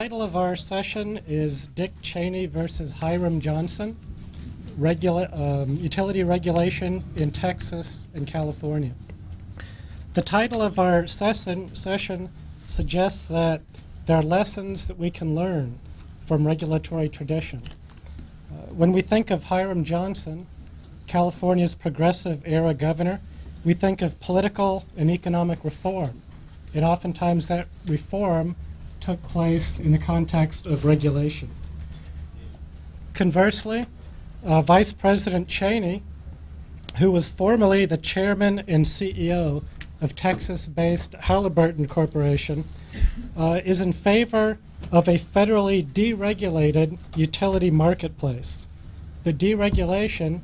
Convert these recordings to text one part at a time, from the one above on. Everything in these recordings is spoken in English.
The title of our session is Dick Cheney versus Hiram Johnson, Utility Regulation in Texas and California. The title of our session suggests that there are lessons that we can learn from regulatory tradition. When we think of Hiram Johnson, California's progressive era governor, we think of political and economic reform. And oftentimes that reform took place in the context of regulation. Conversely, Vice President Cheney, who was formerly the chairman and CEO of Texas-based Halliburton Corporation, is in favor of a federally deregulated utility marketplace. The deregulation,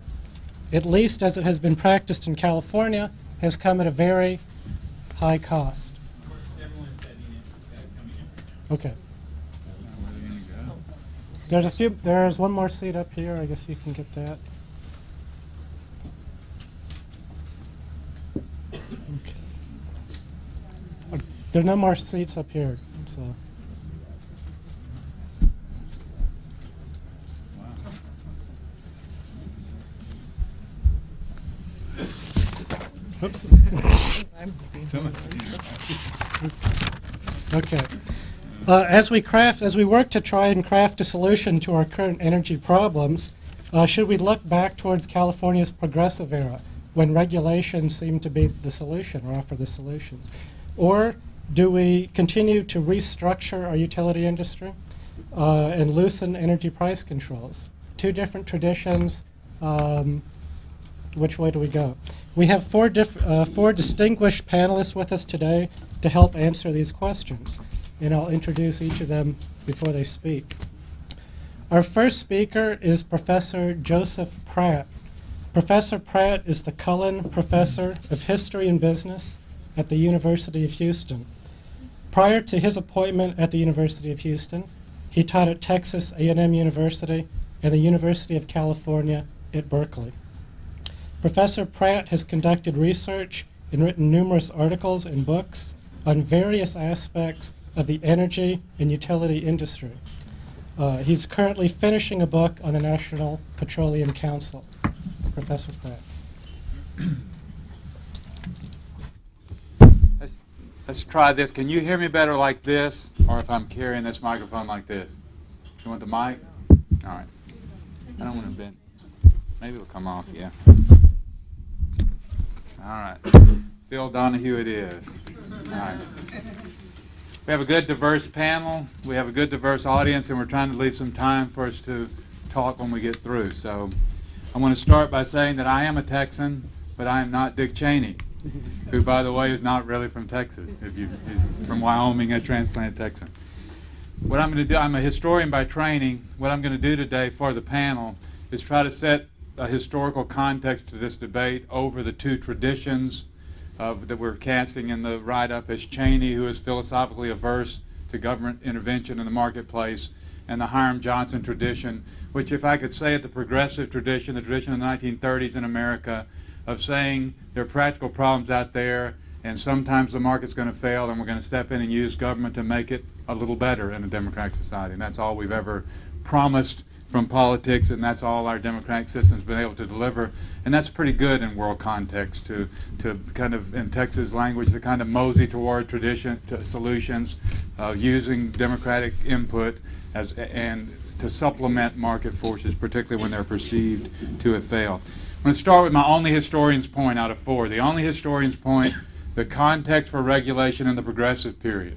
at least as it has been practiced in California, has come at a very high cost. Okay. There's one more seat up here. I guess you can get that. Okay. There are no more seats up here, so. Oops. Okay. As we work to try and craft a solution to our current energy problems, should we look back towards California's progressive era, when regulation seemed to be the solution or offer the solutions? Or do we continue to restructure our utility industry and loosen energy price controls? Two different traditions. Which way do we go? We have four distinguished panelists with us today to help answer these questions, and I'll introduce each of them before they speak. Our first speaker is Professor Joseph Pratt. Professor Pratt is the Cullen Professor of History and Business at the University of Houston. Prior to his appointment at the University of Houston, he taught at Texas A&M University and the University of California at Berkeley. Professor Pratt has conducted research and written numerous articles and books on various aspects of the energy and utility industry. He's currently finishing a book on the National Petroleum Council. Professor Pratt. Let's try this. Can you hear me better like this, or if I'm carrying this microphone like this? You want the mic? All right. I don't want to bend. Maybe it'll come off, yeah. All right. Phil Donahue it is. All right. We have a good, diverse panel. We have a good, diverse audience, and we're trying to leave some time for us to talk when we get through. So I want to start by saying that I am a Texan, but I am not Dick Cheney, who, by the way, is not really from Texas. He's from Wyoming, a transplanted Texan. What I'm going to do, I'm a historian by training. What I'm going to do today for the panel is try to set a historical context to this debate over the two traditions that we're casting in the write-up as Cheney, who is philosophically averse to government intervention in the marketplace, and the Hiram Johnson tradition, which, if I could say it, the progressive tradition, the tradition of the 1930s in America, of saying there are practical problems out there, and sometimes the market's going to fail, and we're going to step in and use government to make it a little better in a democratic society. And that's all we've ever promised from politics, and that's all our democratic system's been able to deliver. And that's pretty good in world context to kind of, in Texas language, to kind of mosey toward tradition, to solutions, using democratic input and to supplement market forces, particularly when they're perceived to have failed. I'm going to start with my only historian's point out of four. The only historian's point, the context for regulation in the progressive period.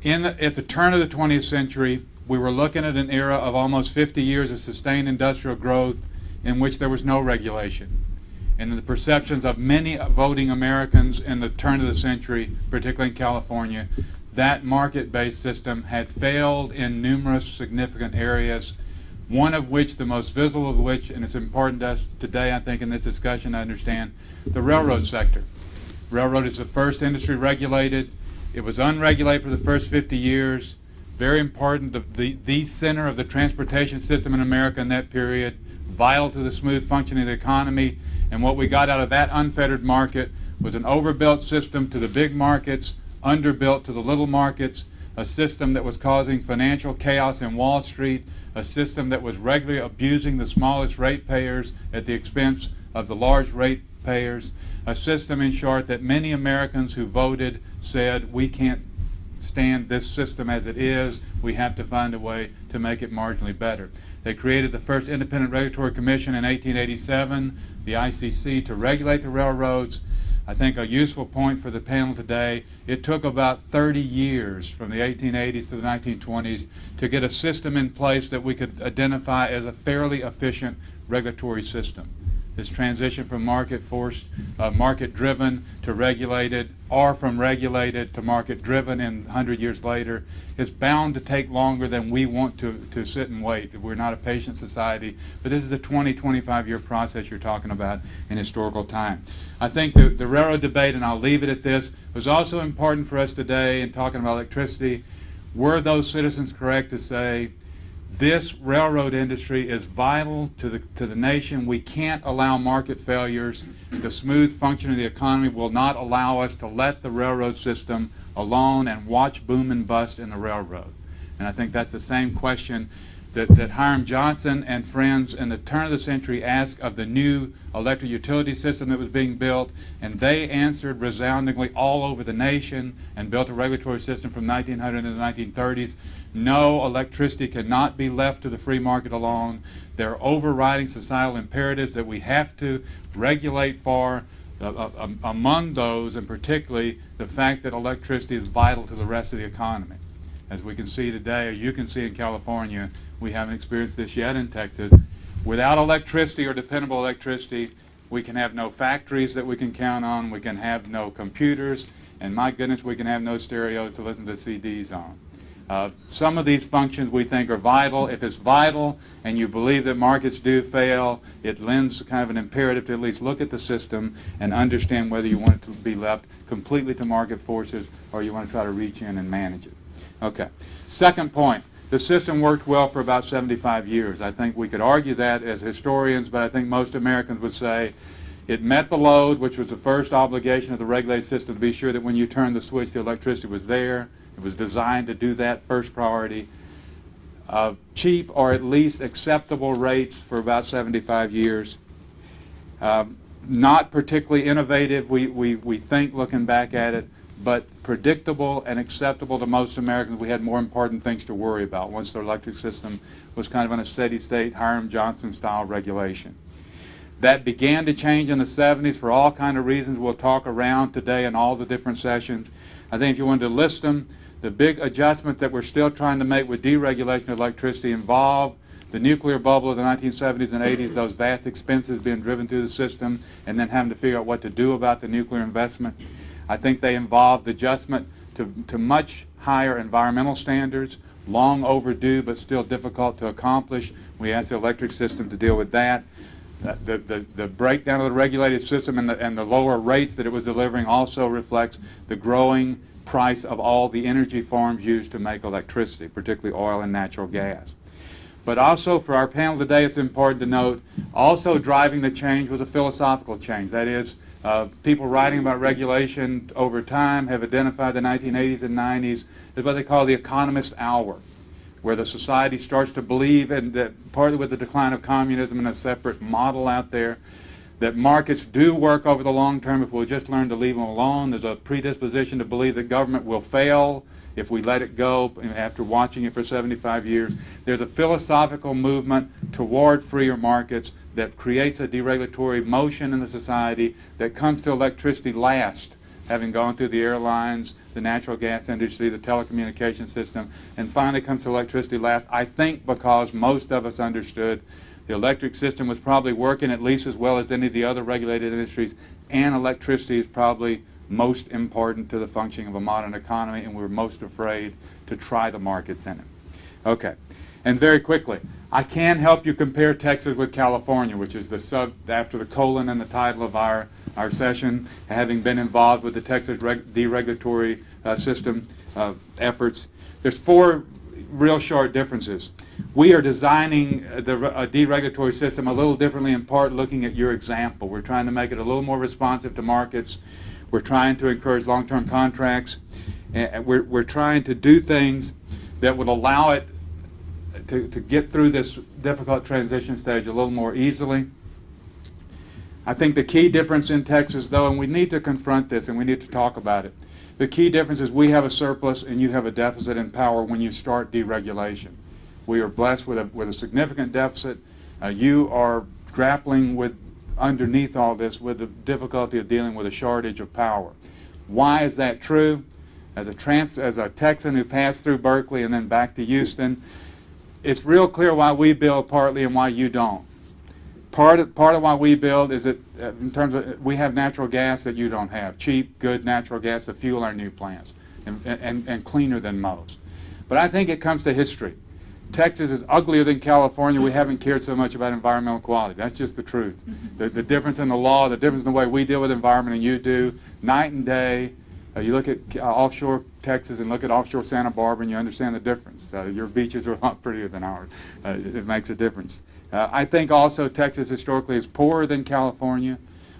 At the turn of the 20th century, we were looking at an era of almost 50 years of sustained industrial growth in which there was no regulation. And in the perceptions of many voting Americans in the turn of the century, particularly in California, that market-based system had failed in numerous significant areas, one of which, the most visible of which, and it's important to us today, I think, in this discussion to understand, the railroad sector. Railroad is the first industry regulated. It was unregulated for the first 50 years. Very important, the center of the transportation system in America in that period, vital to the smooth functioning of the economy. And what we got out of that unfettered market was an overbuilt system to the big markets, underbuilt to the little markets, a system that was causing financial chaos in Wall Street, a system that was regularly abusing the smallest ratepayers at the expense of the large ratepayers, a system, in short, that many Americans who voted said, we can't stand this system as it is, we have to find a way to make it marginally better. They created the first independent regulatory commission in 1887, the ICC, to regulate the railroads. I think a useful point for the panel today, it took about 30 years from the 1880s to the 1920s to get a system in place that we could identify as a fairly efficient regulatory system. This transition from market-driven to regulated, or from regulated to market-driven and 100 years later, is bound to take longer than we want to sit and wait. We're not a patient society, but this is a 20, 25-year process you're talking about in historical time. I think the railroad debate, and I'll leave it at this, was also important for us today in talking about electricity. Were those citizens correct to say, this railroad industry is vital to the nation. We can't allow market failures. The smooth function of the economy will not allow us to let the railroad system alone and watch boom and bust in the railroad. And I think that's the same question that Hiram Johnson and friends in the turn of the century asked of the new electric utility system that was being built, and they answered resoundingly all over the nation and built a regulatory system from 1900 to the 1930s. No, electricity cannot be left to the free market alone. There are overriding societal imperatives that we have to regulate for. Among those, and particularly, the fact that electricity is vital to the rest of the economy. As we can see today, as you can see in California, we haven't experienced this yet in Texas. Without electricity or dependable electricity, we can have no factories that we can count on, we can have no computers, and my goodness, we can have no stereos to listen to CDs on. Some of these functions we think are vital. If it's vital and you believe that markets do fail, it lends kind of an imperative to at least look at the system and understand whether you want it to be left completely to market forces or you want to try to reach in and manage it. Okay. Second point, the system worked well for about 75 years. I think we could argue that as historians, but I think most Americans would say it met the load, which was the first obligation of the regulated system, to be sure that when you turned the switch, the electricity was there. It was designed to do that, first priority. Cheap or at least acceptable rates for about 75 years. Not particularly innovative, we think, looking back at it, but predictable and acceptable to most Americans. We had more important things to worry about once the electric system was kind of in a steady state, Hiram Johnson style regulation. That began to change in the 70s for all kind of reasons we'll talk around today in all the different sessions. I think if you wanted to list them, the big adjustment that we're still trying to make with deregulation of electricity involved the nuclear bubble of the 1970s and 80s, those vast expenses being driven through the system, and then having to figure out what to do about the nuclear investment. I think they involved adjustment to much higher environmental standards, long overdue but still difficult to accomplish. We asked the electric system to deal with that. The breakdown of the regulated system and the lower rates that it was delivering also reflects the growing price of all the energy forms used to make electricity, particularly oil and natural gas. But also for our panel today, it's important to note, also driving the change was a philosophical change. That is, people writing about regulation over time have identified the 1980s and 90s as what they call the economist hour, where the society starts to believe, and that partly with the decline of communism and a separate model out there, that markets do work over the long term if we'll just learn to leave them alone. There's a predisposition to believe that government will fail if we let it go after watching it for 75 years. There's a philosophical movement toward freer markets that creates a deregulatory motion in the society that comes to electricity last, having gone through the airlines, the natural gas industry, the telecommunication system, and finally comes to electricity last, I think because most of us understood the electric system was probably working at least as well as any of the other regulated industries, and electricity is probably most important to the functioning of a modern economy, and we're most afraid to try the markets in it. Okay, and very quickly, I can help you compare Texas with California, which is the sub after the colon in the title of our session, having been involved with the Texas deregulatory system efforts. There's four real short differences. We are designing a deregulatory system a little differently, in part looking at your example. We're trying to make it a little more responsive to markets. We're trying to encourage long-term contracts. And we're trying to do things that would allow it to get through this difficult transition stage a little more easily. I think the key difference in Texas, though, and we need to confront this and we need to talk about it, the key difference is we have a surplus and you have a deficit in power when you start deregulation. We are blessed with a significant deficit. You are grappling with, underneath all this, with the difficulty of dealing with a shortage of power. Why is that true? As a Texan who passed through Berkeley and then back to Houston, it's real clear why we build partly and why you don't. Part of why we build is that in terms of we have natural gas that you don't have, cheap, good natural gas to fuel our new plants, and cleaner than most. But I think it comes to history. Texas is uglier than California. We haven't cared so much about environmental quality. That's just the truth. The difference in the law, the difference in the way we deal with environment and you do, night and day. You look at offshore Texas and look at offshore Santa Barbara and you understand the difference. Your beaches are a lot prettier than ours. It makes a difference. I think also Texas historically is poorer than California.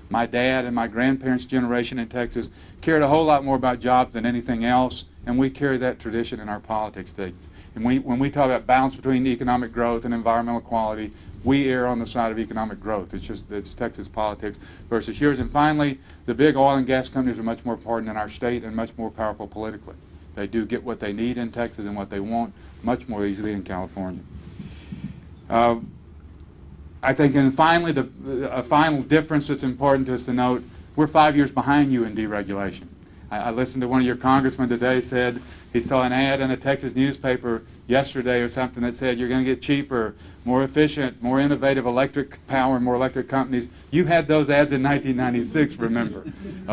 My dad and my grandparents' generation in Texas cared a whole lot more about jobs than anything else, and we carry that tradition in our politics today. And when we talk about balance between economic growth and environmental quality, we err on the side of economic growth. It's Texas politics versus yours. And finally, the big oil and gas companies are much more important in our state and much more powerful politically. They do get what they need in Texas and what they want much more easily in California. I think, and finally, a final difference that's important to us to note, we're 5 years behind you in deregulation. I listened to one of your congressmen today said he saw an ad in a Texas newspaper yesterday or something that said you're going to get cheaper, more efficient, more innovative electric power, more electric companies. You had those ads in 1996, remember.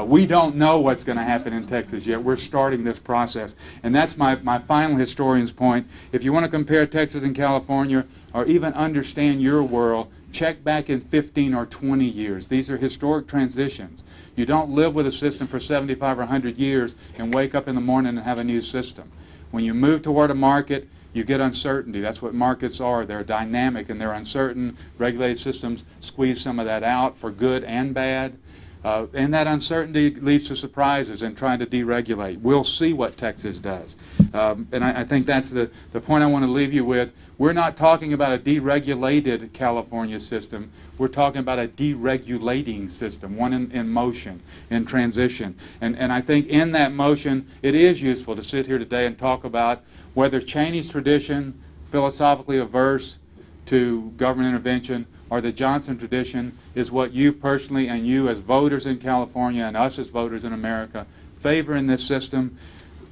We don't know what's going to happen in Texas yet. We're starting this process. And that's my final historian's point. If you want to compare Texas and California or even understand your world, check back in 15 or 20 years. These are historic transitions. You don't live with a system for 75 or 100 years and wake up in the morning and have a new system. When you move toward a market, you get uncertainty. That's what markets are. They're dynamic and they're uncertain. Regulated systems squeeze some of that out for good and bad. And that uncertainty leads to surprises and trying to deregulate. We'll see what Texas does. And I think that's the point I want to leave you with. We're not talking about a deregulated California system. We're talking about a deregulating system, one in motion, in transition. And I think in that motion, it is useful to sit here today and talk about whether Cheney's tradition, philosophically averse to government intervention, or the Johnson tradition is what you personally and you as voters in California and us as voters in America favor in this system.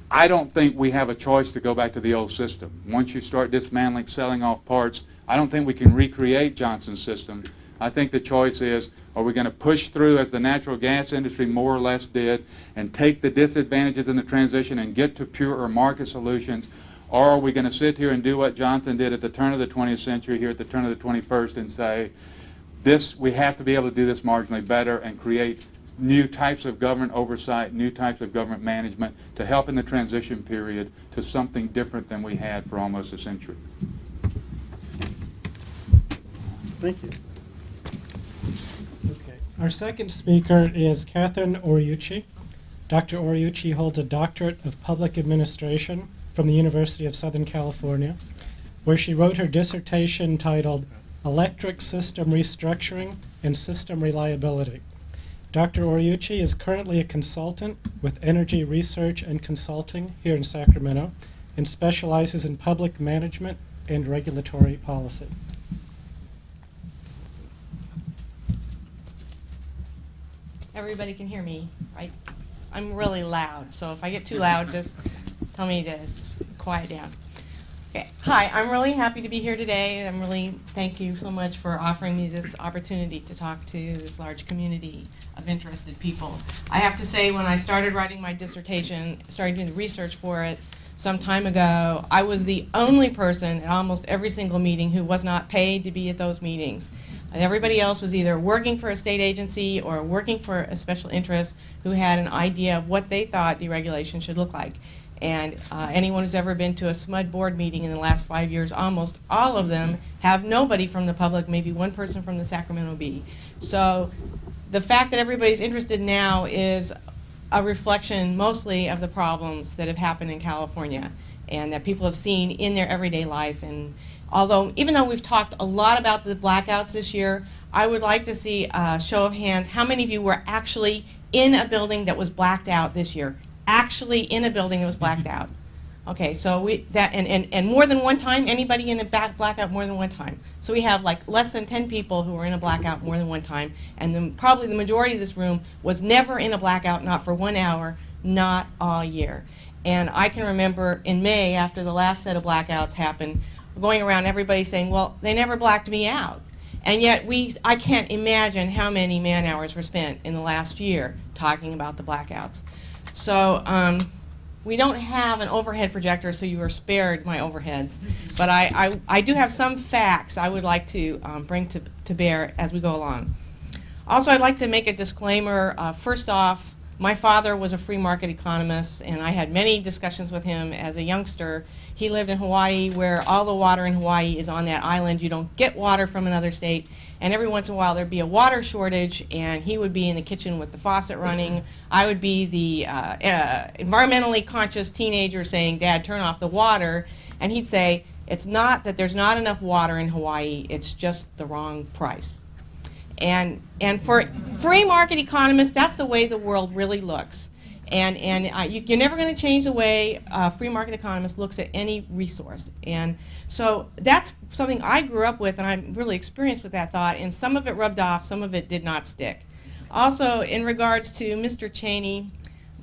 I don't think we have a choice to go back to the old system. Once you start dismantling, selling off parts, I don't think we can recreate Johnson's system. I think the choice is, are we going to push through as the natural gas industry more or less did and take the disadvantages in the transition and get to purer market solutions, or are we going to sit here and do what Johnson did at the turn of the 20th century here at the turn of the 21st and say, we have to be able to do this marginally better and create new types of government oversight, new types of government management to help in the transition period to something different than we had for almost a century. Thank you. Okay. Our second speaker is Catherine Oriucci. Dr. Oriucci holds a doctorate of public administration from the University of Southern California, where she wrote her dissertation titled Electric System Restructuring and System Reliability. Dr. Oriucci is currently a consultant with Energy Research and Consulting here in Sacramento and specializes in public management and regulatory policy. Everybody can hear me, right? I'm really loud, so if I get too loud, just tell me to just quiet down. Okay. Hi, I'm really happy to be here today. Thank you so much for offering me this opportunity to talk to this large community of interested people. I have to say, when I started writing my dissertation, started doing the research for it some time ago, I was the only person at almost every single meeting who was not paid to be at those meetings. And everybody else was either working for a state agency or working for a special interest who had an idea of what they thought deregulation should look like. And anyone who's ever been to a SMUD board meeting in the last 5 years, almost all of them have nobody from the public, maybe one person from the Sacramento Bee. So the fact that everybody's interested now is a reflection mostly of the problems that have happened in California and that people have seen in their everyday life. And even though we've talked a lot about the blackouts this year, I would like to see a show of hands. How many of you were actually in a building that was blacked out this year? Actually in a building that was blacked out. Okay, so and more than one time. Anybody in a blackout more than one time? So we have like less than 10 people who were in a blackout more than one time, and then probably the majority of this room was never in a blackout, not for 1 hour, not all year. And I can remember in May, after the last set of blackouts happened, going around everybody saying, well, they never blacked me out. And yet I can't imagine how many man hours were spent in the last year talking about the blackouts. So we don't have an overhead projector, so you are spared my overheads. But I do have some facts I would like to bring to bear as we go along. Also, I'd like to make a disclaimer. First off, my father was a free market economist, and I had many discussions with him as a youngster. He lived in Hawaii, where all the water in Hawaii is on that island. You don't get water from another state. And every once in a while there'd be a water shortage, and he would be in the kitchen with the faucet running. I would be the environmentally conscious teenager saying, Dad, turn off the water. And he'd say, it's not that there's not enough water in Hawaii, it's just the wrong price. And for free market economists, that's the way the world really looks. And you're never going to change the way a free market economist looks at any resource. And so that's something I grew up with, and I'm really experienced with that thought, and some of it rubbed off, some of it did not stick. Also, in regards to Mr. Cheney,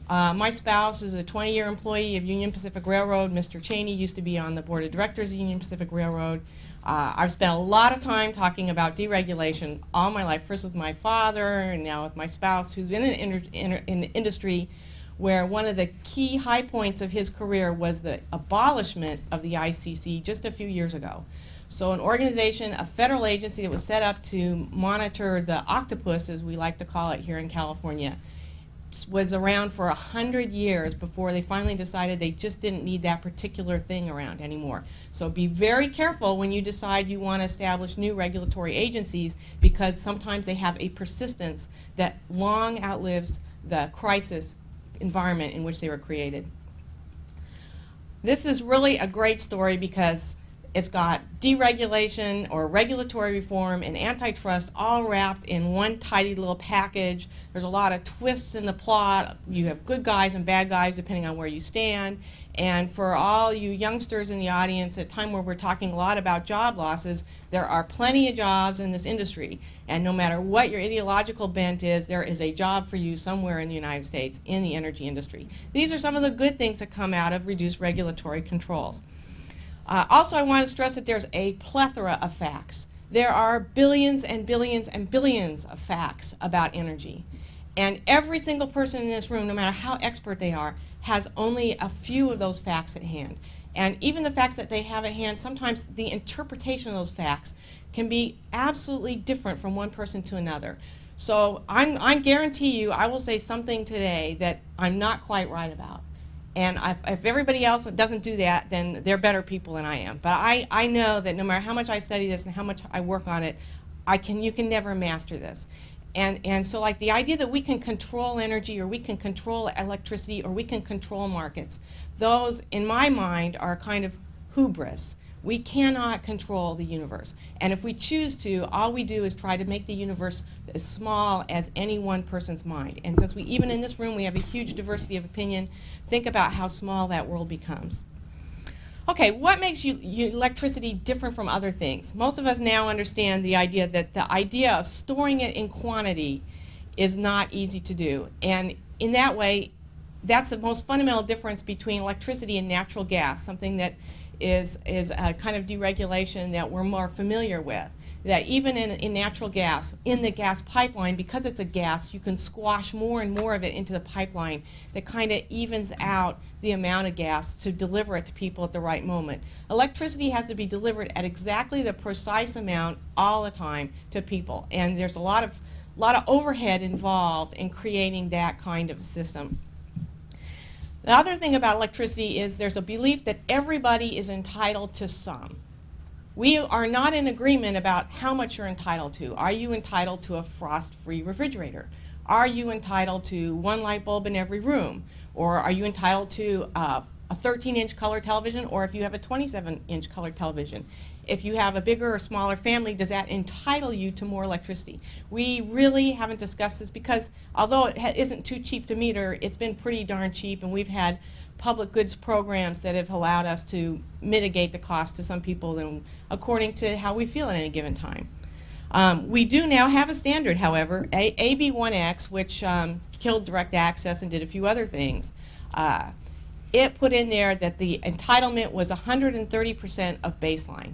my spouse is a 20-year employee of Union Pacific Railroad. Mr. Cheney used to be on the board of directors of Union Pacific Railroad. I've spent a lot of time talking about deregulation all my life, first with my father and now with my spouse, who's been in the industry where one of the key high points of his career was the abolishment of the ICC just a few years ago. So an organization, a federal agency that was set up to monitor the octopus, as we like to call it here in California, was around for 100 years before they finally decided they just didn't need that particular thing around anymore. So be very careful when you decide you want to establish new regulatory agencies, because sometimes they have a persistence that long outlives the crisis environment in which they were created. This is really a great story because it's got deregulation or regulatory reform and antitrust all wrapped in one tidy little package. There's a lot of twists in the plot. You have good guys and bad guys depending on where you stand. And for all you youngsters in the audience, at a time where we're talking a lot about job losses, there are plenty of jobs in this industry. And no matter what your ideological bent is, there is a job for you somewhere in the United States in the energy industry. These are some of the good things that come out of reduced regulatory controls. Also, I want to stress that there's a plethora of facts. There are billions and billions and billions of facts about energy. And every single person in this room, no matter how expert they are, has only a few of those facts at hand. And even the facts that they have at hand, sometimes the interpretation of those facts can be absolutely different from one person to another. So I guarantee you I will say something today that I'm not quite right about. And if everybody else doesn't do that, then they're better people than I am. But I know that no matter how much I study this and how much I work on it, you can never master this. And so like the idea that we can control energy, or we can control electricity, or we can control markets, those in my mind are kind of hubris. We cannot control the universe. And if we choose to, all we do is try to make the universe as small as any one person's mind. And since even in this room we have a huge diversity of opinion, think about how small that world becomes. Okay, what makes electricity different from other things? Most of us now understand the idea that the idea of storing it in quantity is not easy to do. And in that way, that's the most fundamental difference between electricity and natural gas, something that is a kind of deregulation that we're more familiar with. That even in natural gas, in the gas pipeline, because it's a gas, you can squash more and more of it into the pipeline that kind of evens out the amount of gas to deliver it to people at the right moment. Electricity has to be delivered at exactly the precise amount all the time to people, and there's a lot of overhead involved in creating that kind of a system. The other thing about electricity is there's a belief that everybody is entitled to some. We are not in agreement about how much you're entitled to. Are you entitled to a frost-free refrigerator? Are you entitled to one light bulb in every room? Or are you entitled to a 13-inch color television, or if you have a 27-inch color television? If you have a bigger or smaller family, does that entitle you to more electricity? We really haven't discussed this because although it isn't too cheap to meter, it's been pretty darn cheap, and we've had public goods programs that have allowed us to mitigate the cost to some people and according to how we feel at any given time. We do now have a standard, however, AB1X, which killed direct access and did a few other things. It put in there that the entitlement was 130% of baseline.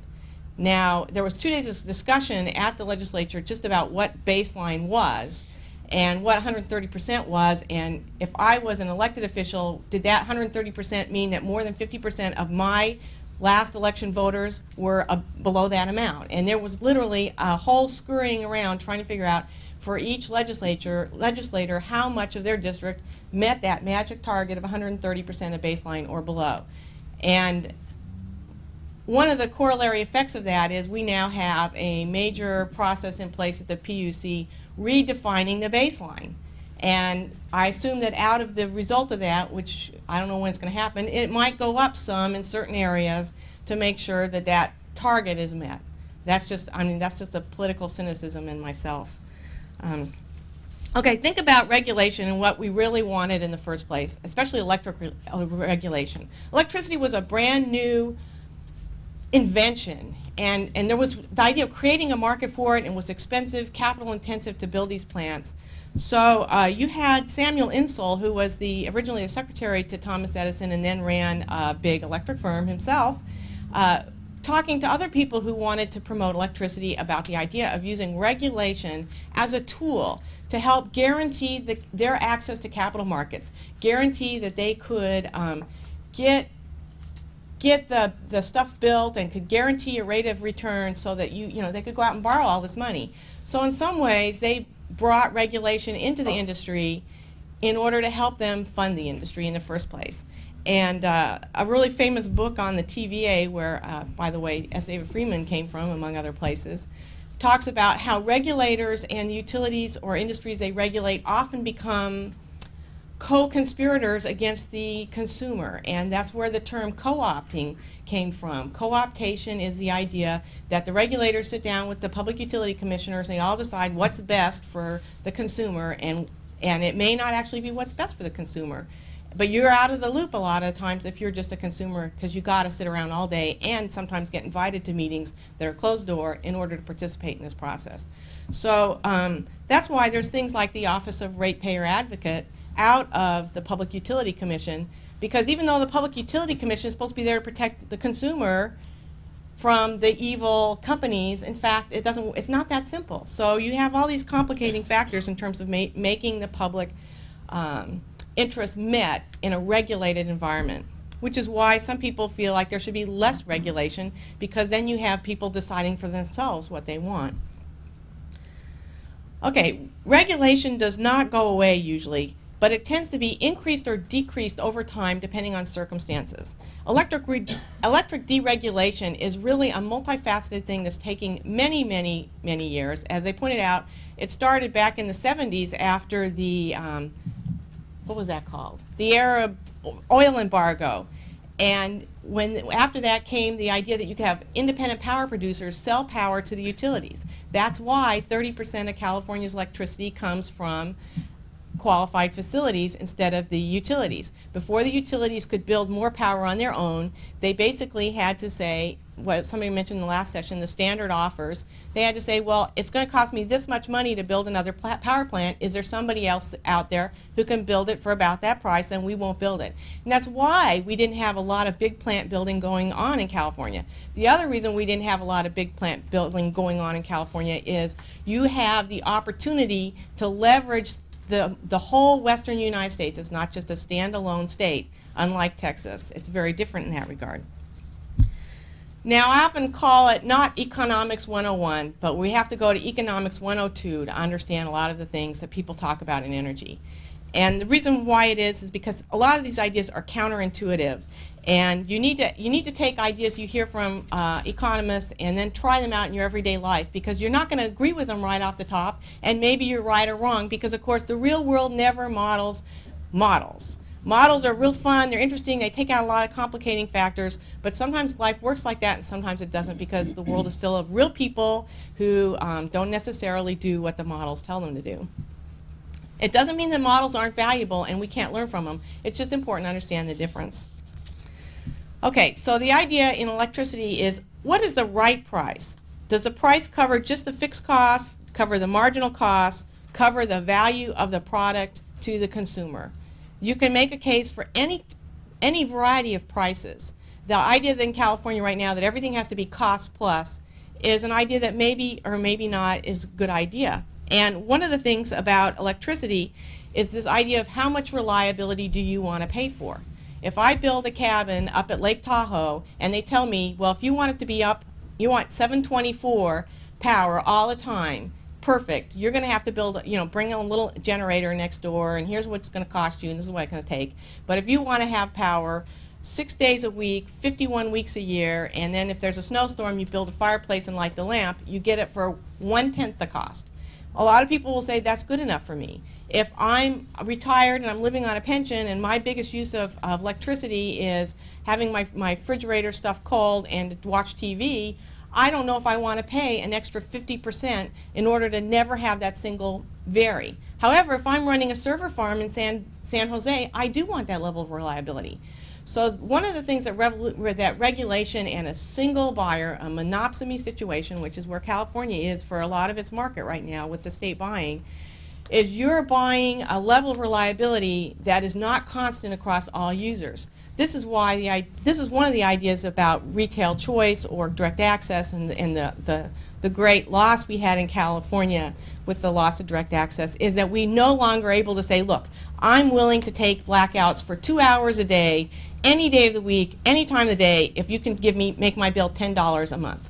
Now, there was 2 days of discussion at the legislature just about what baseline was and what 130% was, and if I was an elected official, did that 130% mean that more than 50% of my last election voters were below that amount? And there was literally a whole scurrying around trying to figure out for each legislator how much of their district met that magic target of 130% of baseline or below. And one of the corollary effects of that is we now have a major process in place at the PUC redefining the baseline. And I assume that out of the result of that, which I don't know when it's going to happen, it might go up some in certain areas to make sure that that target is met. That's just, I mean, that's just a political cynicism in myself. Okay, think about regulation and what we really wanted in the first place, especially electric regulation. Electricity was a brand new invention, and there was the idea of creating a market for it, and was expensive, capital intensive to build these plants. So you had Samuel Insull, who was originally the secretary to Thomas Edison and then ran a big electric firm himself, talking to other people who wanted to promote electricity about the idea of using regulation as a tool to help guarantee their access to capital markets, guarantee that they could get the stuff built and could guarantee a rate of return so that they could go out and borrow all this money. So in some ways, they brought regulation into the industry in order to help them fund the industry in the first place. And a really famous book on the TVA, where, by the way, S. David Freeman came from, among other places, talks about how regulators and utilities or industries they regulate often become co-conspirators against the consumer, and that's where the term co-opting came from. Co-optation is the idea that the regulators sit down with the public utility commissioners and they all decide what's best for the consumer, and it may not actually be what's best for the consumer. But you're out of the loop a lot of times if you're just a consumer, because you got to sit around all day and sometimes get invited to meetings that are closed door in order to participate in this process. So that's why there's things like the Office of Ratepayer Advocate out of the Public Utility Commission, because even though the Public Utility Commission is supposed to be there to protect the consumer from the evil companies, in fact, it's not that simple. So you have all these complicating factors in terms of making the public interests met in a regulated environment, which is why some people feel like there should be less regulation, because then you have people deciding for themselves what they want. Okay, regulation does not go away usually, but it tends to be increased or decreased over time depending on circumstances. Electric deregulation is really a multifaceted thing that's taking many, many, many years. As they pointed out, it started back in the 70s after the, what was that called? The Arab oil embargo. And after that came the idea that you could have independent power producers sell power to the utilities. That's why 30% of California's electricity comes from qualified facilities instead of the utilities. Before the utilities could build more power on their own, they basically had to say, what somebody mentioned in the last session, the standard offers. They had to say, well, it's going to cost me this much money to build another power plant. Is there somebody else out there who can build it for about that price? Then we won't build it. And that's why we didn't have a lot of big plant building going on in California. The other reason we didn't have a lot of big plant building going on in California is you have the opportunity to leverage the whole western United States. It's not just a standalone state, unlike Texas. It's very different in that regard. Now, I often call it not Economics 101, but we have to go to Economics 102 to understand a lot of the things that people talk about in energy. And the reason why it is because a lot of these ideas are counterintuitive. And you need to take ideas you hear from economists and then try them out in your everyday life, because you're not going to agree with them right off the top, and maybe you're right or wrong, because of course the real world never models models. Models are real fun, they're interesting, they take out a lot of complicating factors, but sometimes life works like that and sometimes it doesn't, because the world is full of real people who don't necessarily do what the models tell them to do. It doesn't mean that models aren't valuable and we can't learn from them. It's just important to understand the difference. Okay, so the idea in electricity is, what is the right price? Does the price cover just the fixed costs, cover the marginal costs, cover the value of the product to the consumer? You can make a case for any variety of prices. The idea that in California right now that everything has to be cost plus is an idea that maybe or maybe not is a good idea. And one of the things about electricity is this idea of how much reliability do you want to pay for. If I build a cabin up at Lake Tahoe and they tell me, well, if you want it to be up, you want 724 power all the time, perfect, you're going to have to build, bring a little generator next door, and here's what it's going to cost you, and this is what it's going to take. But if you want to have power 6 days a week, 51 weeks a year, and then if there's a snowstorm, you build a fireplace and light the lamp, you get it for 1/10 the cost. A lot of people will say that's good enough for me. If I'm retired and I'm living on a pension and my biggest use of electricity is having my refrigerator stuff cold and to watch TV, I don't know if I want to pay an extra 50% in order to never have that single vary. However, if I'm running a server farm in San Jose, I do want that level of reliability. So one of the things that regulation and a single buyer, a monopsony situation, which is where California is for a lot of its market right now with the state buying, is you're buying a level of reliability that is not constant across all users. This is why this is one of the ideas about retail choice or direct access, and the great loss we had in California with the loss of direct access is that we no longer are able to say, look, I'm willing to take blackouts for 2 hours a day, any day of the week, any time of the day, if you can make my bill $10 a month.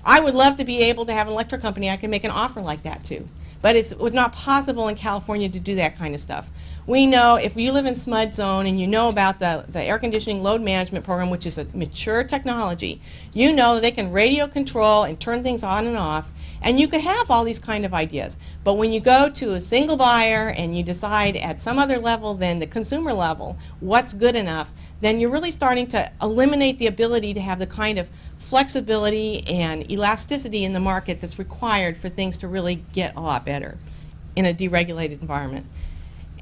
I would love to be able to have an electric company I can make an offer like that to. But it was not possible in California to do that kind of stuff. We know if you live in SMUD zone and you know about the air conditioning load management program, which is a mature technology, you know they can radio control and turn things on and off, and you could have all these kind of ideas. But when you go to a single buyer and you decide at some other level than the consumer level what's good enough, then you're really starting to eliminate the ability to have the kind of flexibility and elasticity in the market that's required for things to really get a lot better in a deregulated environment.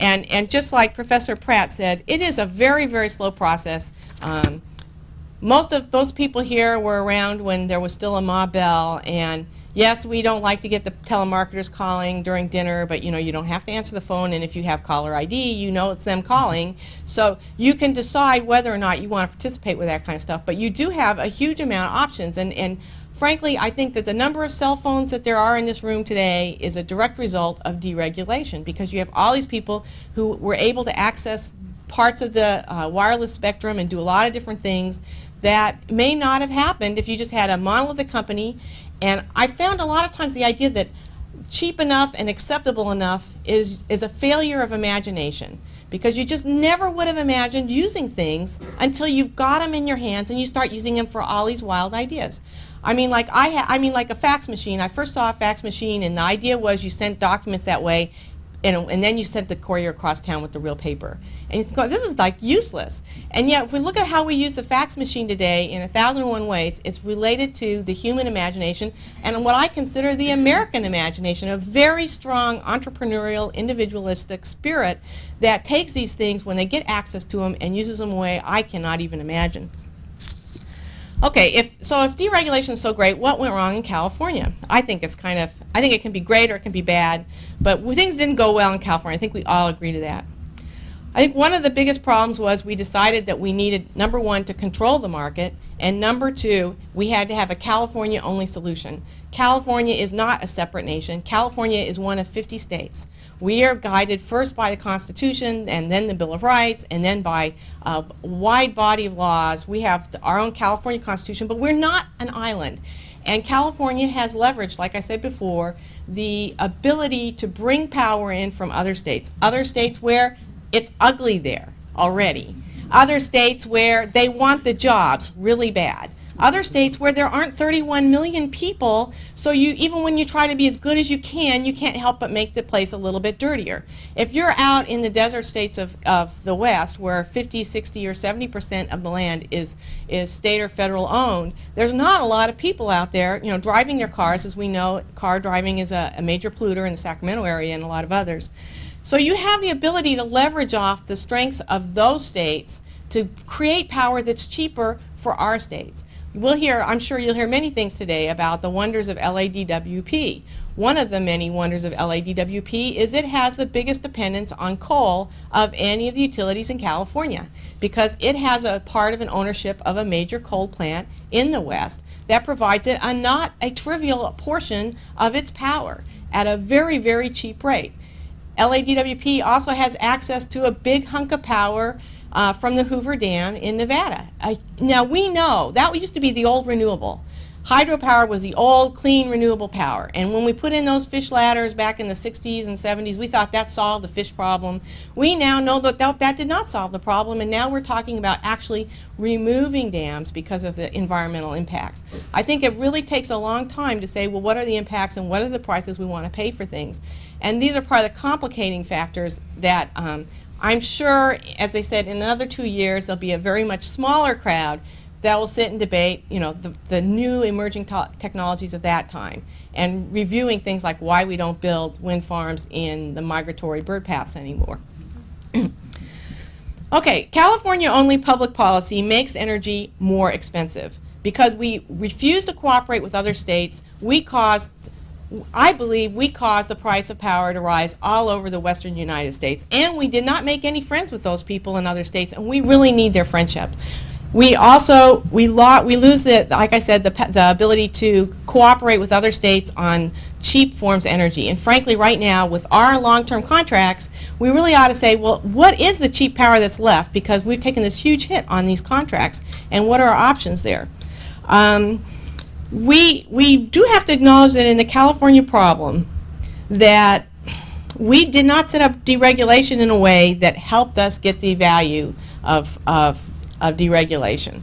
And just like Professor Pratt said, it is a very, very slow process. Most people here were around when there was still a Ma Bell, and yes, we don't like to get the telemarketers calling during dinner, but you don't have to answer the phone, and if you have caller ID, you know it's them calling. So you can decide whether or not you want to participate with that kind of stuff, but you do have a huge amount of options, and frankly, I think that the number of cell phones that there are in this room today is a direct result of deregulation, because you have all these people who were able to access parts of the wireless spectrum and do a lot of different things that may not have happened if you just had a monolithic company. And I found a lot of times the idea that cheap enough and acceptable enough is a failure of imagination, because you just never would have imagined using things until you've got them in your hands and you start using them for all these wild ideas. I mean, like a fax machine. I first saw a fax machine, and the idea was you sent documents that way, and then you sent the courier across town with the real paper. And you think, this is like useless. And yet, if we look at how we use the fax machine today in 1,001 ways, it's related to the human imagination and what I consider the American imagination, a very strong entrepreneurial, individualistic spirit that takes these things when they get access to them and uses them in a way I cannot even imagine. Okay, if deregulation is so great, what went wrong in California? I think it can be great or it can be bad, but things didn't go well in California. I think we all agree to that. I think one of the biggest problems was we decided that we needed, number one, to control the market, and number two, we had to have a California-only solution. California is not a separate nation. California is one of 50 states. We are guided first by the Constitution, and then the Bill of Rights, and then by a wide body of laws. We have our own California Constitution, but we're not an island. And California has leveraged, like I said before, the ability to bring power in from other states where it's ugly there already, other states where they want the jobs really bad, other states where there aren't 31 million people, so even when you try to be as good as you can't help but make the place a little bit dirtier. If you're out in the desert states of the West, where 50, 60, or 70% of the land is state or federal owned, there's not a lot of people out there, driving their cars. As we know, car driving is a major polluter in the Sacramento area and a lot of others. So you have the ability to leverage off the strengths of those states to create power that's cheaper for our states. I'm sure you'll hear many things today about the wonders of LADWP. One of the many wonders of LADWP is it has the biggest dependence on coal of any of the utilities in California, because it has a part of an ownership of a major coal plant in the West that provides it a not a trivial portion of its power at a very, very cheap rate. LADWP also has access to a big hunk of power from the Hoover Dam in Nevada. Now we know that used to be the old renewable. Hydropower was the old clean renewable power, and when we put in those fish ladders back in the 60s and 70s, we thought that solved the fish problem. We now know that that did not solve the problem, and now we're talking about actually removing dams because of the environmental impacts. I think it really takes a long time to say, well, what are the impacts and what are the prices we want to pay for things? And these are part of the complicating factors that I'm sure, as they said, in another 2 years, there'll be a very much smaller crowd that will sit and debate, the new emerging technologies of that time, and reviewing things like why we don't build wind farms in the migratory bird paths anymore. Okay, California-only public policy makes energy more expensive. Because we refuse to cooperate with other states, I believe we caused the price of power to rise all over the western United States, and we did not make any friends with those people in other states, and we really need their friendship. We lose like I said, the ability to cooperate with other states on cheap forms of energy. And frankly, right now, with our long-term contracts, we really ought to say, well, what is the cheap power that's left? Because we've taken this huge hit on these contracts, and what are our options there? We do have to acknowledge that in the California problem, that we did not set up deregulation in a way that helped us get the value of deregulation.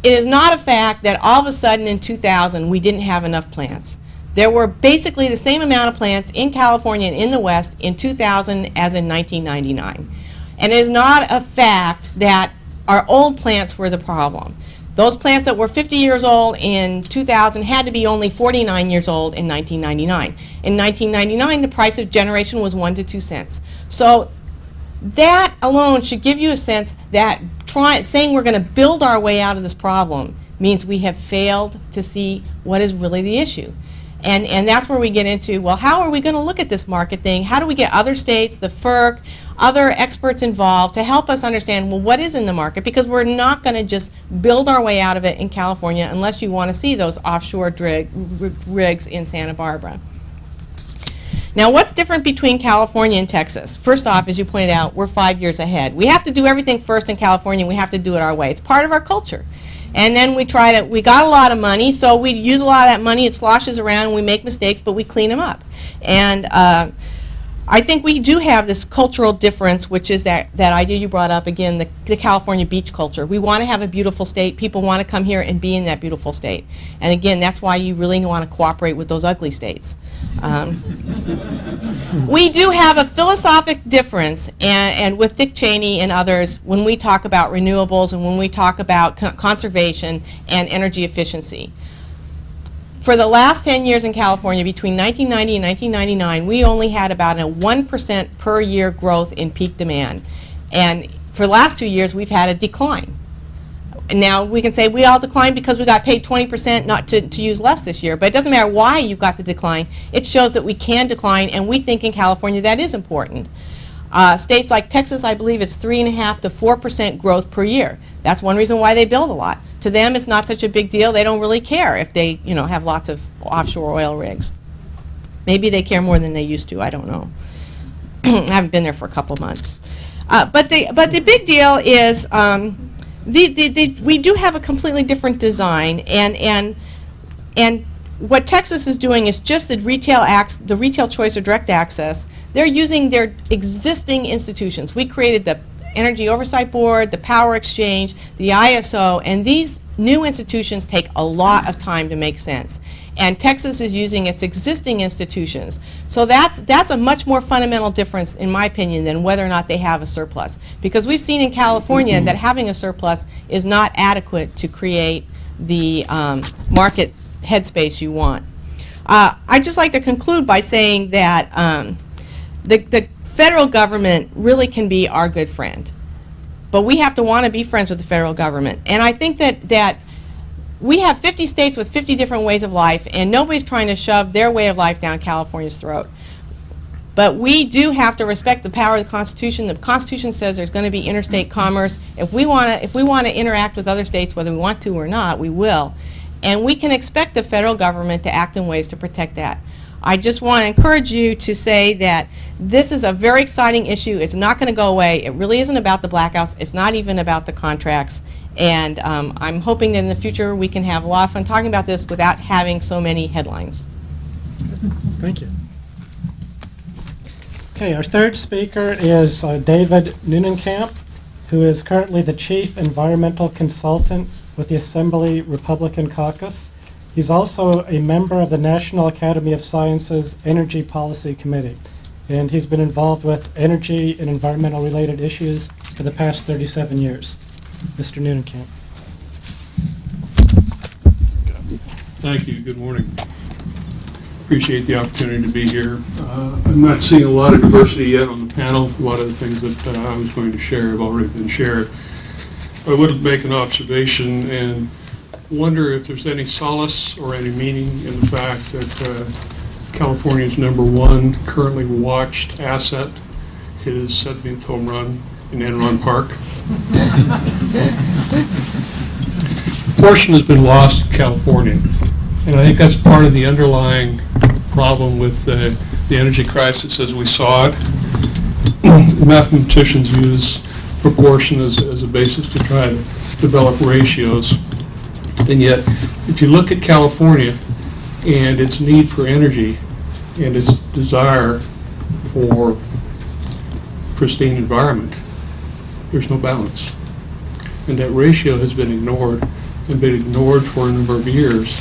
It is not a fact that all of a sudden in 2000 we didn't have enough plants. There were basically the same amount of plants in California and in the West in 2000 as in 1999. And it is not a fact that our old plants were the problem. Those plants that were 50 years old in 2000 had to be only 49 years old in 1999. In 1999, the price of generation was 1 to 2 cents. So that alone should give you a sense that saying we're going to build our way out of this problem means we have failed to see what is really the issue. And that's where we get into, well, how are we going to look at this market thing? How do we get other states, the FERC, other experts involved to help us understand, well, what is in the market? Because we're not going to just build our way out of it in California unless you want to see those offshore rigs in Santa Barbara. Now, what's different between California and Texas? First off, as you pointed out, we're 5 years ahead. We have to do everything first in California. We have to do it our way. It's part of our culture. And then we got a lot of money, so we use a lot of that money. It sloshes around, and we make mistakes, but we clean them up. And I think we do have this cultural difference, which is that idea you brought up again, the California beach culture. We want to have a beautiful state. People want to come here and be in that beautiful state. And again, that's why you really want to cooperate with those ugly states. We do have a philosophic difference, and with Dick Cheney and others, when we talk about renewables and when we talk about conservation and energy efficiency. For the last 10 years in California, between 1990 and 1999, we only had about a 1% per year growth in peak demand. And for the last 2 years, we've had a decline. Now, we can say we all declined because we got paid 20% not to use less this year, but it doesn't matter why you've got the decline. It shows that we can decline, and we think in California that is important. States like Texas, I believe it's 3.5% to 4% growth per year. That's one reason why they build a lot. To them, it's not such a big deal. They don't really care if they, have lots of offshore oil rigs. Maybe they care more than they used to. I don't know. I haven't been there for a couple months. But the big deal is we do have a completely different design, and And what Texas is doing is just the retail choice or direct access. They're using their existing institutions. We created the Energy Oversight Board, the Power Exchange, the ISO, and these new institutions take a lot of time to make sense. And Texas is using its existing institutions. So that's a much more fundamental difference, in my opinion, than whether or not they have a surplus. Because we've seen in California that having a surplus is not adequate to create the market headspace you want. I'd just like to conclude by saying that the federal government really can be our good friend. But we have to want to be friends with the federal government. And I think that we have 50 states with 50 different ways of life, and nobody's trying to shove their way of life down California's throat. But we do have to respect the power of the Constitution. The Constitution says there's going to be interstate commerce. If we want to interact with other states, whether we want to or not, we will. And we can expect the federal government to act in ways to protect that. I just want to encourage you to say that this is a very exciting issue. It's not going to go away. It really isn't about the blackouts. It's not even about the contracts. And I'm hoping that in the future we can have a lot of fun talking about this without having so many headlines. Thank you. Okay, our third speaker is David Neunenkamp, who is currently the Chief Environmental Consultant with the Assembly Republican Caucus. He's also a member of the National Academy of Sciences Energy Policy Committee, and he's been involved with energy and environmental related issues for the past 37 years. Mr. Neunenkamp. Thank you. Good morning. Appreciate the opportunity to be here. I'm not seeing a lot of diversity yet on the panel. A lot of the things that I was going to share have already been shared. I would make an observation and wonder if there's any solace or any meaning in the fact that California's #1 currently watched asset hit his 70th home run in Enron Park. Portion has been lost in California, and I think that's part of the underlying problem with the energy crisis as we saw it. Mathematicians use proportion as a basis to try to develop ratios. And yet, if you look at California and its need for energy and its desire for pristine environment, there's no balance. And that ratio has been ignored and been ignored for a number of years.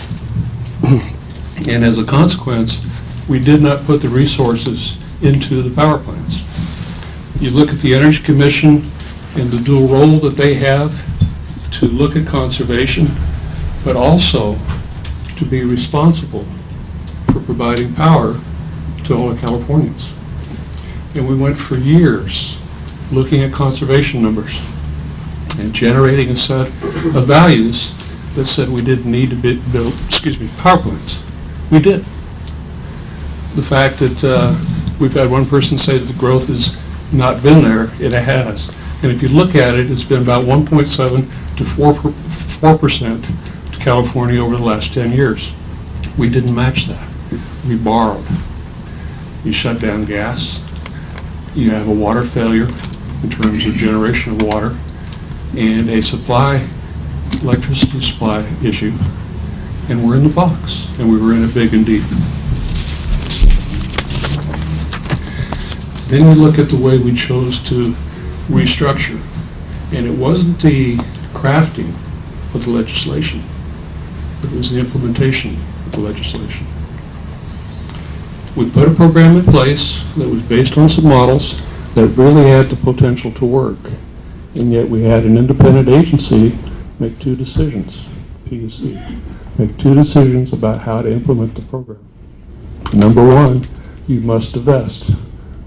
And as a consequence, we did not put the resources into the power plants. You look at the Energy Commission and the dual role that they have to look at conservation, but also to be responsible for providing power to all the Californians. And we went for years looking at conservation numbers and generating a set of values that said we didn't need to build power plants. We did. The fact that we've had one person say that the growth has not been there, it has. And if you look at it, it's been about 1.7 to 4% to California over the last 10 years. We didn't match that. We borrowed. You shut down gas. You have a water failure in terms of generation of water and a electricity supply issue. And we're in the box, and we were in it big and deep. Then we look at the way we chose to restructure. And it wasn't the crafting of the legislation, but it was the implementation of the legislation. We put a program in place that was based on some models that really had the potential to work. And yet we had an independent agency make two decisions, PUC, make two decisions about how to implement the program. Number one, you must divest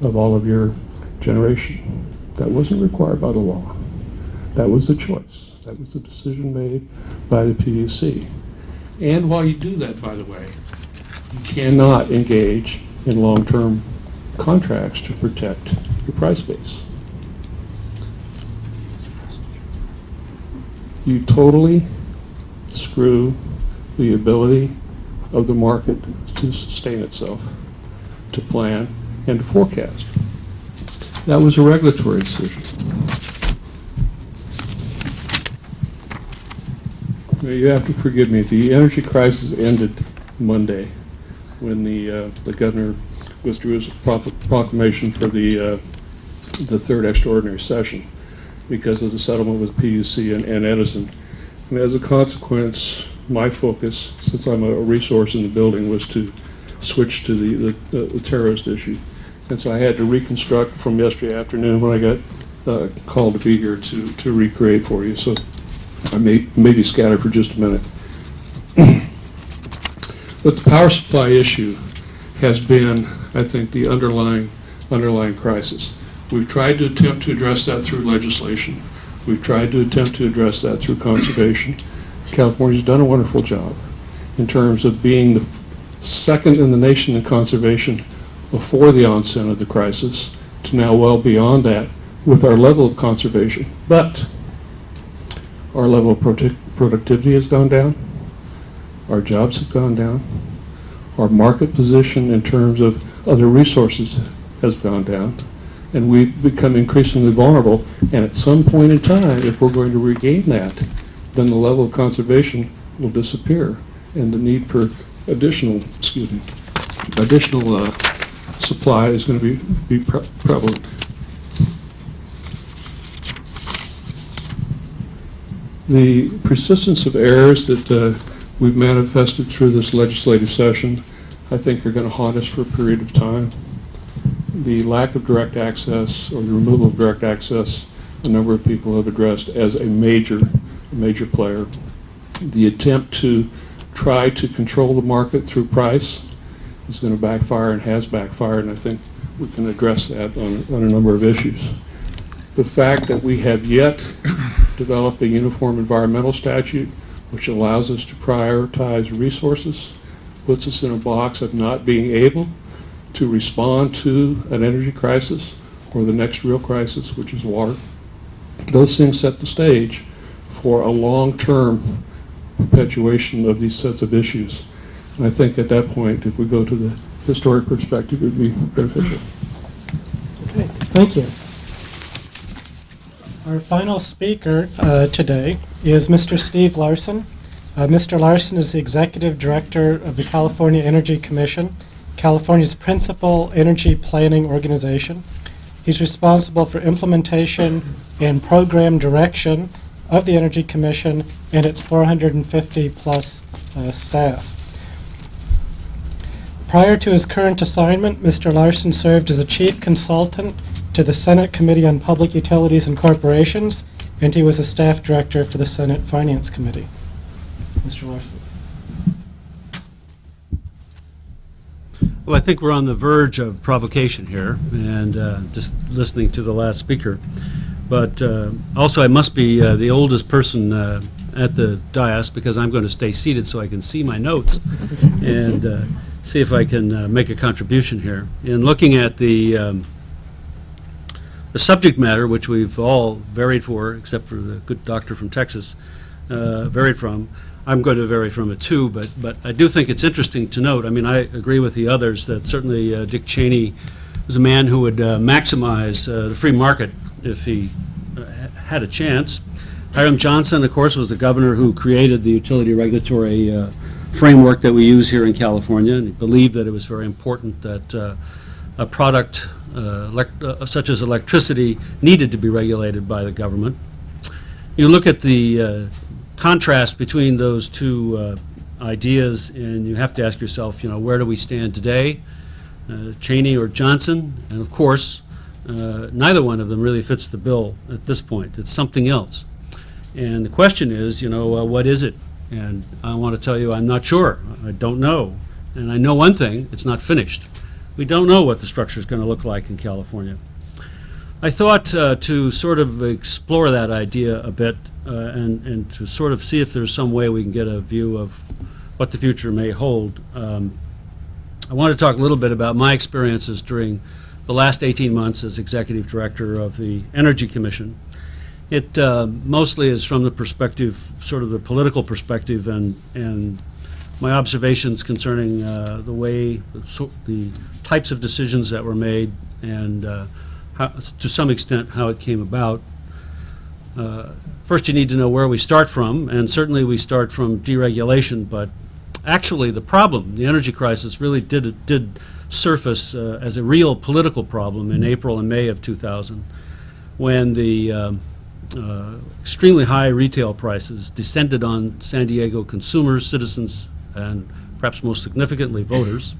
of all of your generation. That wasn't required by the law. That was the choice. That was the decision made by the PUC. And while you do that, by the way, you cannot engage in long-term contracts to protect your price base. You totally screw the ability of the market to sustain itself, to plan, and to forecast. That was a regulatory decision. You have to forgive me. The energy crisis ended Monday when the governor withdrew his proclamation for the third extraordinary session because of the settlement with PUC and Edison. And as a consequence, my focus, since I'm a resource in the building, was to switch to the terrorist issue. And so I had to reconstruct from yesterday afternoon when I got called to be here to recreate for you. So I may be scattered for just a minute. But the power supply issue has been, I think, the underlying crisis. We've tried to attempt to address that through legislation. We've tried to attempt to address that through conservation. California's done a wonderful job in terms of being the second in the nation in conservation before the onset of the crisis to now well beyond that with our level of conservation. But our level of productivity has gone down. Our jobs have gone down. Our market position in terms of other resources has gone down. And we've become increasingly vulnerable. And at some point in time, if we're going to regain that, then the level of conservation will disappear. And the need for additional supply is going to be prevalent. The persistence of errors that we've manifested through this legislative session, I think, are going to haunt us for a period of time. The lack of direct access or the removal of direct access, a number of people have addressed as a major player. The attempt to try to control the market through price is going to backfire and has backfired, and I think we can address that on a number of issues. The fact that we have yet developed a uniform environmental statute which allows us to prioritize resources puts us in a box of not being able to respond to an energy crisis or the next real crisis, which is water. Those things set the stage for a long-term perpetuation of these sets of issues. And I think at that point, if we go to the historic perspective, it would be beneficial. Okay, thank you. Our final speaker today is Mr. Steve Larson. Mr. Larson is the Executive Director of the California Energy Commission, California's principal energy planning organization. He's responsible for implementation and program direction of the Energy Commission and its 450-plus staff. Prior to his current assignment, Mr. Larson served as a chief consultant to the Senate Committee on Public Utilities and Corporations, and he was a staff director for the Senate Finance Committee. Mr. Larson. Well, I think we're on the verge of provocation here, and just listening to the last speaker. But also, I must be the oldest person at the dais because I'm going to stay seated so I can see my notes and see if I can make a contribution here. In looking at the subject matter, which we've all varied for, except for the good doctor from Texas, varied from, I'm going to vary from it too, but I do think it's interesting to note. I mean, I agree with the others that certainly Dick Cheney was a man who would maximize the free market if he had a chance. Hiram Johnson, of course, was the governor who created the utility regulatory framework that we use here in California, and he believed that it was very important that a product such as electricity needed to be regulated by the government. You look at the contrast between those two ideas, and you have to ask yourself, where do we stand today, Cheney or Johnson? And of course, neither one of them really fits the bill at this point. It's something else. And the question is, what is it? And I want to tell you, I'm not sure. I don't know. And I know one thing, it's not finished. We don't know what the structure is going to look like in California. I thought to sort of explore that idea a bit and to sort of see if there's some way we can get a view of what the future may hold. I want to talk a little bit about my experiences during the last 18 months as executive director of the Energy Commission. It mostly is from the perspective, sort of the political perspective, and my observations concerning the way, the types of decisions that were made, and how, to some extent, how it came about. First, you need to know where we start from, and certainly we start from deregulation, but actually the problem, the energy crisis, really did surface as a real political problem in April and May of 2000, when the extremely high retail prices descended on San Diego consumers, citizens, and perhaps most significantly voters.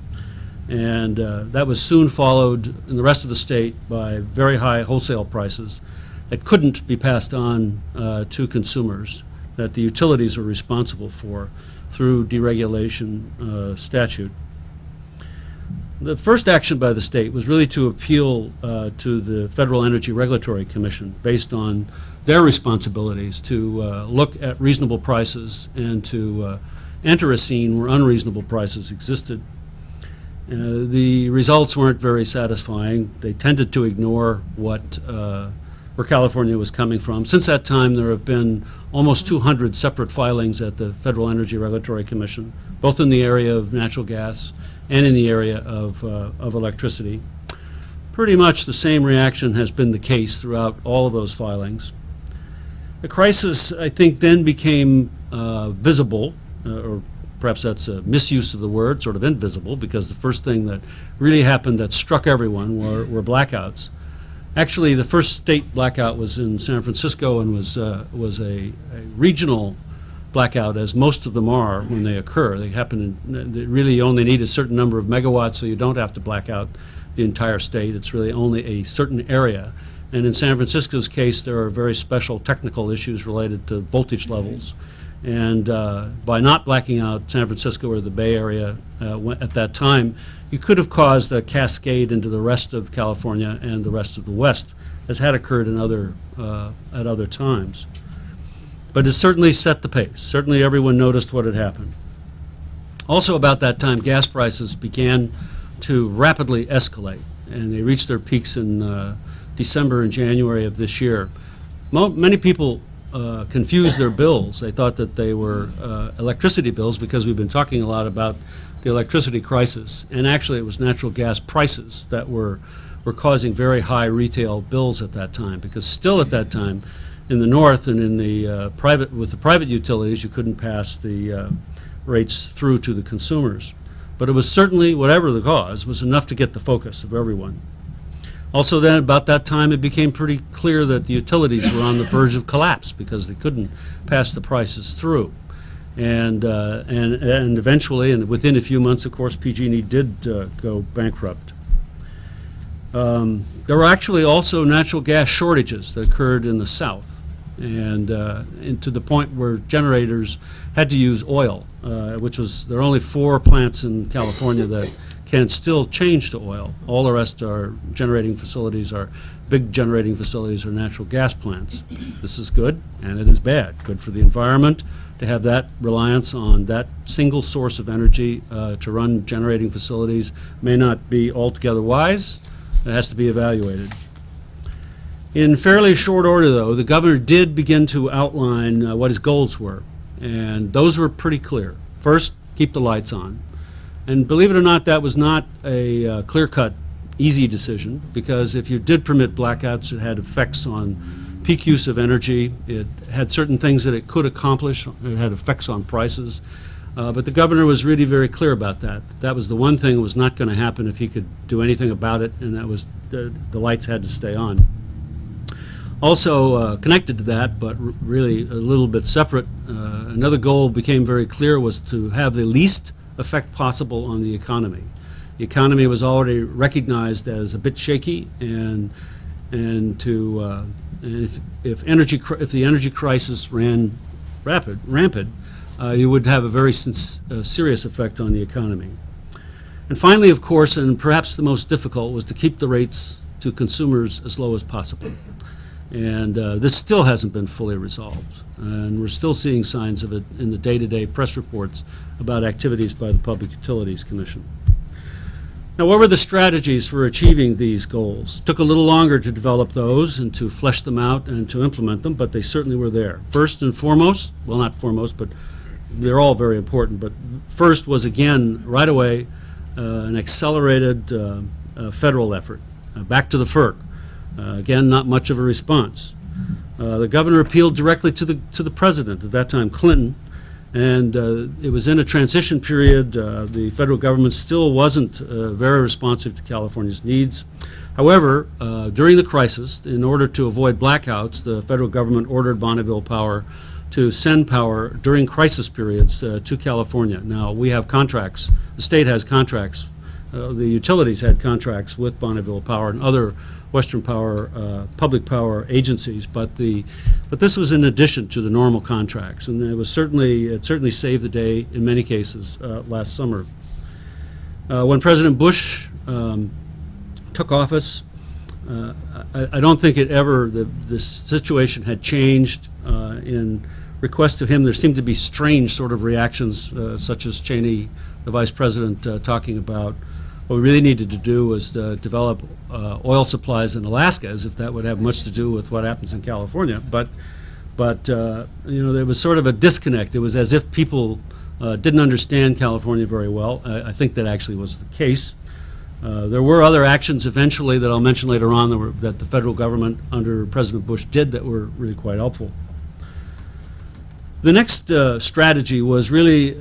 And that was soon followed in the rest of the state by very high wholesale prices that couldn't be passed on to consumers, that the utilities were responsible for through deregulation statute. The first action by the state was really to appeal to the Federal Energy Regulatory Commission based on their responsibilities to look at reasonable prices and to enter a scene where unreasonable prices existed. The results weren't very satisfying. They tended to ignore where California was coming from. Since that time, there have been almost 200 separate filings at the Federal Energy Regulatory Commission, both in the area of natural gas and in the area of electricity. Pretty much the same reaction has been the case throughout all of those filings. The crisis, I think, then became visible, or perhaps that's a misuse of the word, sort of invisible, because the first thing that really happened that struck everyone were blackouts. Actually, the first state blackout was in San Francisco and was a regional blackout, as most of them are when they occur. They happen they really only need a certain number of megawatts, so you don't have to black out the entire state. It's really only a certain area. And in San Francisco's case, there are very special technical issues related to voltage levels. And by not blacking out San Francisco or the Bay Area at that time, you could have caused a cascade into the rest of California and the rest of the West, as had occurred in at other times. But it certainly set the pace. Certainly everyone noticed what had happened. Also about that time, gas prices began to rapidly escalate, and they reached their peaks in December and January of this year. Many people confused their bills. They thought that they were electricity bills because we've been talking a lot about the electricity crisis, and actually it was natural gas prices that were causing very high retail bills at that time, because still at that time in the north and in the with the private utilities, you couldn't pass the rates through to the consumers. But it was certainly, whatever the cause, was enough to get the focus of everyone. Also then, about that time, it became pretty clear that the utilities were on the verge of collapse because they couldn't pass the prices through. And eventually, and within a few months, of course, PG&E did go bankrupt. There were actually also natural gas shortages that occurred in the south, and to the point where generators had to use oil, which was, there are only 4 plants in California that can still change to oil. All the rest are generating facilities, are big generating facilities, or natural gas plants. This is good, and it is bad. Good for the environment to have that reliance on that single source of energy to run generating facilities may not be altogether wise. It has to be evaluated. In fairly short order, though, the governor did begin to outline what his goals were, and those were pretty clear. First, keep the lights on. And believe it or not, that was not a clear-cut, easy decision, because if you did permit blackouts, it had effects on peak use of energy. It had certain things that it could accomplish. It had effects on prices. But the governor was really very clear about that. That was the one thing that was not going to happen if he could do anything about it, and that was the lights had to stay on. Also connected to that, but really a little bit separate, another goal became very clear, was to have the least effect possible on the economy. The economy was already recognized as a bit shaky, and if the energy crisis ran rampant, you would have a very serious effect on the economy. And finally, of course, and perhaps the most difficult, was to keep the rates to consumers as low as possible. And this still hasn't been fully resolved. And we're still seeing signs of it in the day-to-day press reports about activities by the Public Utilities Commission. Now, what were the strategies for achieving these goals? It took a little longer to develop those and to flesh them out and to implement them, but they certainly were there. First and foremost, well, not foremost, but they're all very important, but first was, again, right away, an accelerated federal effort. Back to the FERC. Again, not much of a response. The governor appealed directly to the president, at that time Clinton, and it was in a transition period. The federal government still wasn't very responsive to California's needs. However, during the crisis, in order to avoid blackouts, the federal government ordered Bonneville Power to send power during crisis periods to California. Now, we have contracts, the state has contracts, the utilities had contracts with Bonneville Power and other Western Power, public power agencies, but this was in addition to the normal contracts, and it certainly saved the day in many cases last summer. When President Bush took office, I don't think the situation had changed in request to him. There seemed to be strange sort of reactions, such as Cheney, the vice president, talking about what we really needed to do was to develop oil supplies in Alaska, as if that would have much to do with what happens in California. But there was sort of a disconnect. It was as if people didn't understand California very well. I think that actually was the case. There were other actions eventually that I'll mention later on that the federal government under President Bush did that were really quite helpful. The next strategy was really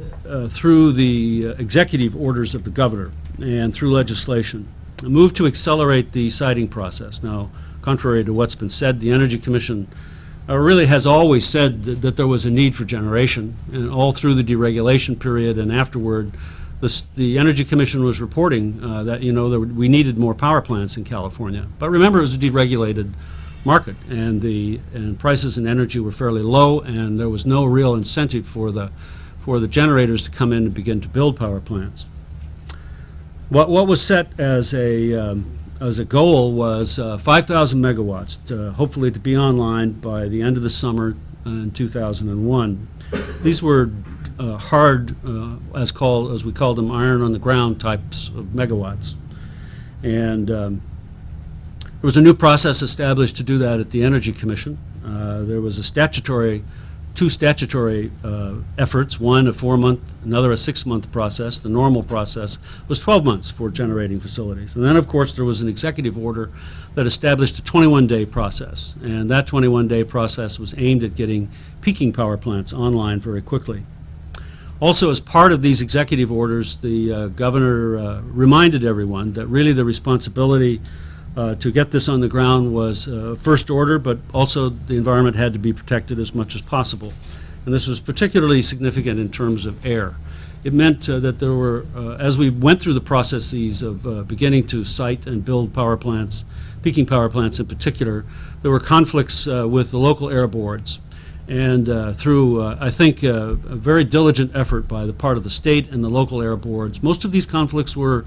through the executive orders of the governor and through legislation, a move to accelerate the siting process. Now, contrary to what's been said, the Energy Commission really has always said that there was a need for generation, and all through the deregulation period and afterward, the Energy Commission was reporting that we needed more power plants in California. But remember, it was a deregulated market, and prices in energy were fairly low, and there was no real incentive for the generators to come in and begin to build power plants. What was set as a goal was 5,000 megawatts, hopefully to be online by the end of the summer in 2001. These were hard, as we called them, iron on the ground types of megawatts. And there was a new process established to do that at the Energy Commission. There was two statutory efforts, one a 4-month, another a 6-month process. The normal process was 12 months for generating facilities. And then, of course, there was an executive order that established a 21-day process. And that 21-day process was aimed at getting peaking power plants online very quickly. Also, as part of these executive orders, the governor reminded everyone that really the responsibility to get this on the ground was first order, but also the environment had to be protected as much as possible. And this was particularly significant in terms of air. It meant that there were, as we went through the processes of beginning to site and build power plants, peaking power plants in particular, there were conflicts with the local air boards. And through, I think, a very diligent effort by the part of the state and the local air boards, most of these conflicts were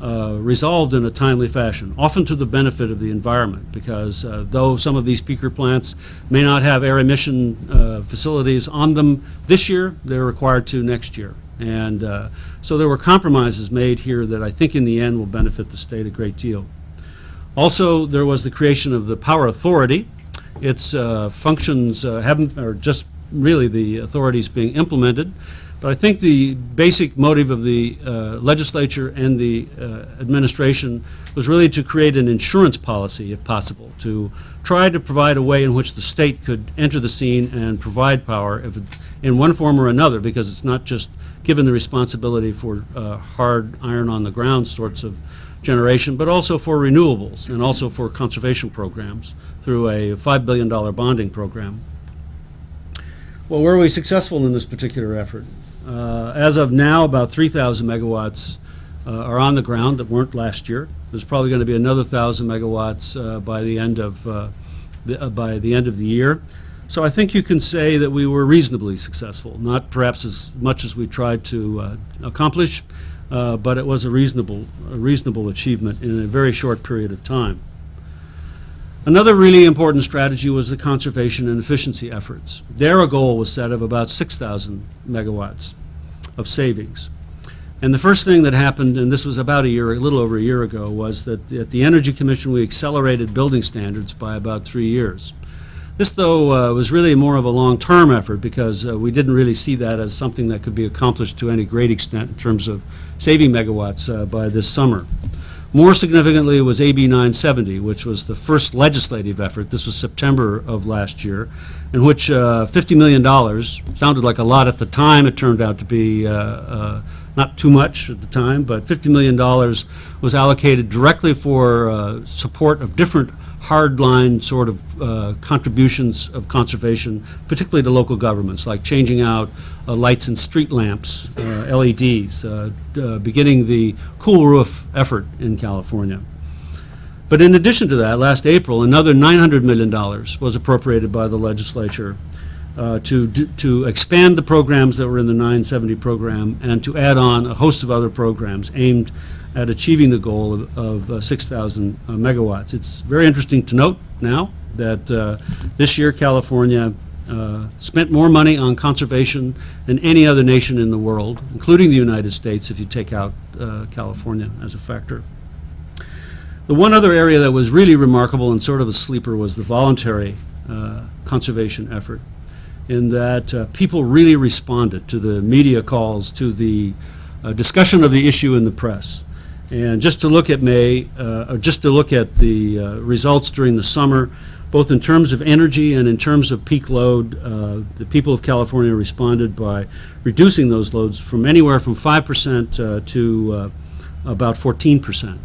resolved in a timely fashion, often to the benefit of the environment, because though some of these peaker plants may not have air emission facilities on them this year, they're required to next year. And so there were compromises made here that I think in the end will benefit the state a great deal. Also, there was the creation of the Power Authority. Its functions are just really the authorities being implemented. But I think the basic motive of the legislature and the administration was really to create an insurance policy, if possible, to try to provide a way in which the state could enter the scene and provide power in one form or another, because it's not just given the responsibility for hard iron on the ground sorts of generation, but also for renewables and also for conservation programs through a $5 billion bonding program. Well, were we successful in this particular effort? As of now, about 3,000 megawatts are on the ground that weren't last year. There's probably going to be another 1,000 megawatts by the end of the year. So I think you can say that we were reasonably successful, not perhaps as much as we tried to accomplish, but it was a reasonable achievement in a very short period of time. Another really important strategy was the conservation and efficiency efforts. There a goal was set of about 6,000 megawatts of savings. And the first thing that happened, and this was about a little over a year ago, was that at the Energy Commission we accelerated building standards by about 3 years. This, though, was really more of a long-term effort, because we didn't really see that as something that could be accomplished to any great extent in terms of saving megawatts by this summer. More significantly was AB 970, which was the first legislative effort. This was September of last year, in which $50 million sounded like a lot at the time. It turned out to be not too much at the time, but $50 million was allocated directly for support of different hardline sort of contributions of conservation, particularly to local governments, like changing out lights in street lamps, LEDs, beginning the cool roof effort in California. But in addition to that, last April, another $900 million was appropriated by the legislature to expand the programs that were in the 970 program and to add on a host of other programs aimed at achieving the goal of 6,000 megawatts. It's very interesting to note now that this year California spent more money on conservation than any other nation in the world, including the United States, if you take out California as a factor. The one other area that was really remarkable and sort of a sleeper was the voluntary conservation effort, in that people really responded to the media calls, to the discussion of the issue in the press. And just to look at or just to look at the results during the summer, both in terms of energy and in terms of peak load, the people of California responded by reducing those loads from anywhere from 5% to about 14%.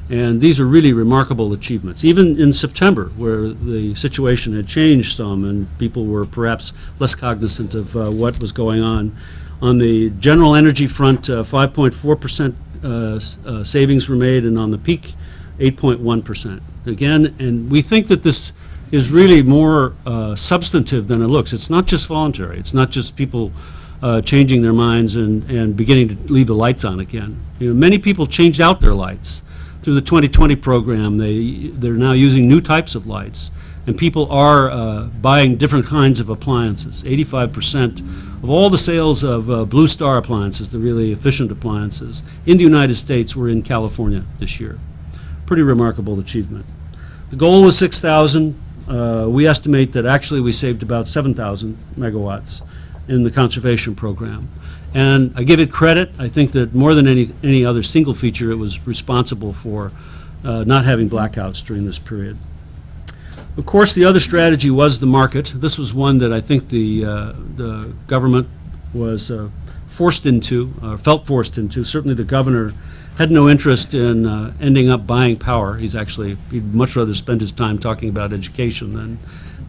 And these are really remarkable achievements. Even in September, where the situation had changed some and people were perhaps less cognizant of what was going on the general energy front, 5.4% savings were made, and on the peak, 8.1%. Again, and we think that this is really more substantive than it looks. It's not just voluntary. It's not just people changing their minds and beginning to leave the lights on again. You know, many people changed out their lights. Through the 2020 program, they're now using new types of lights, and people are buying different kinds of appliances. 85% of all the sales of Blue Star appliances, the really efficient appliances, in the United States were in California this year. Pretty remarkable achievement. The goal was 6,000. We estimate that actually we saved about 7,000 megawatts in the conservation program. And I give it credit. I think that more than any other single feature, it was responsible for not having blackouts during this period. Of course, the other strategy was the market. This was one that I think the government was forced into, felt forced into. Certainly the governor had no interest in ending up buying power. He'd much rather spend his time talking about education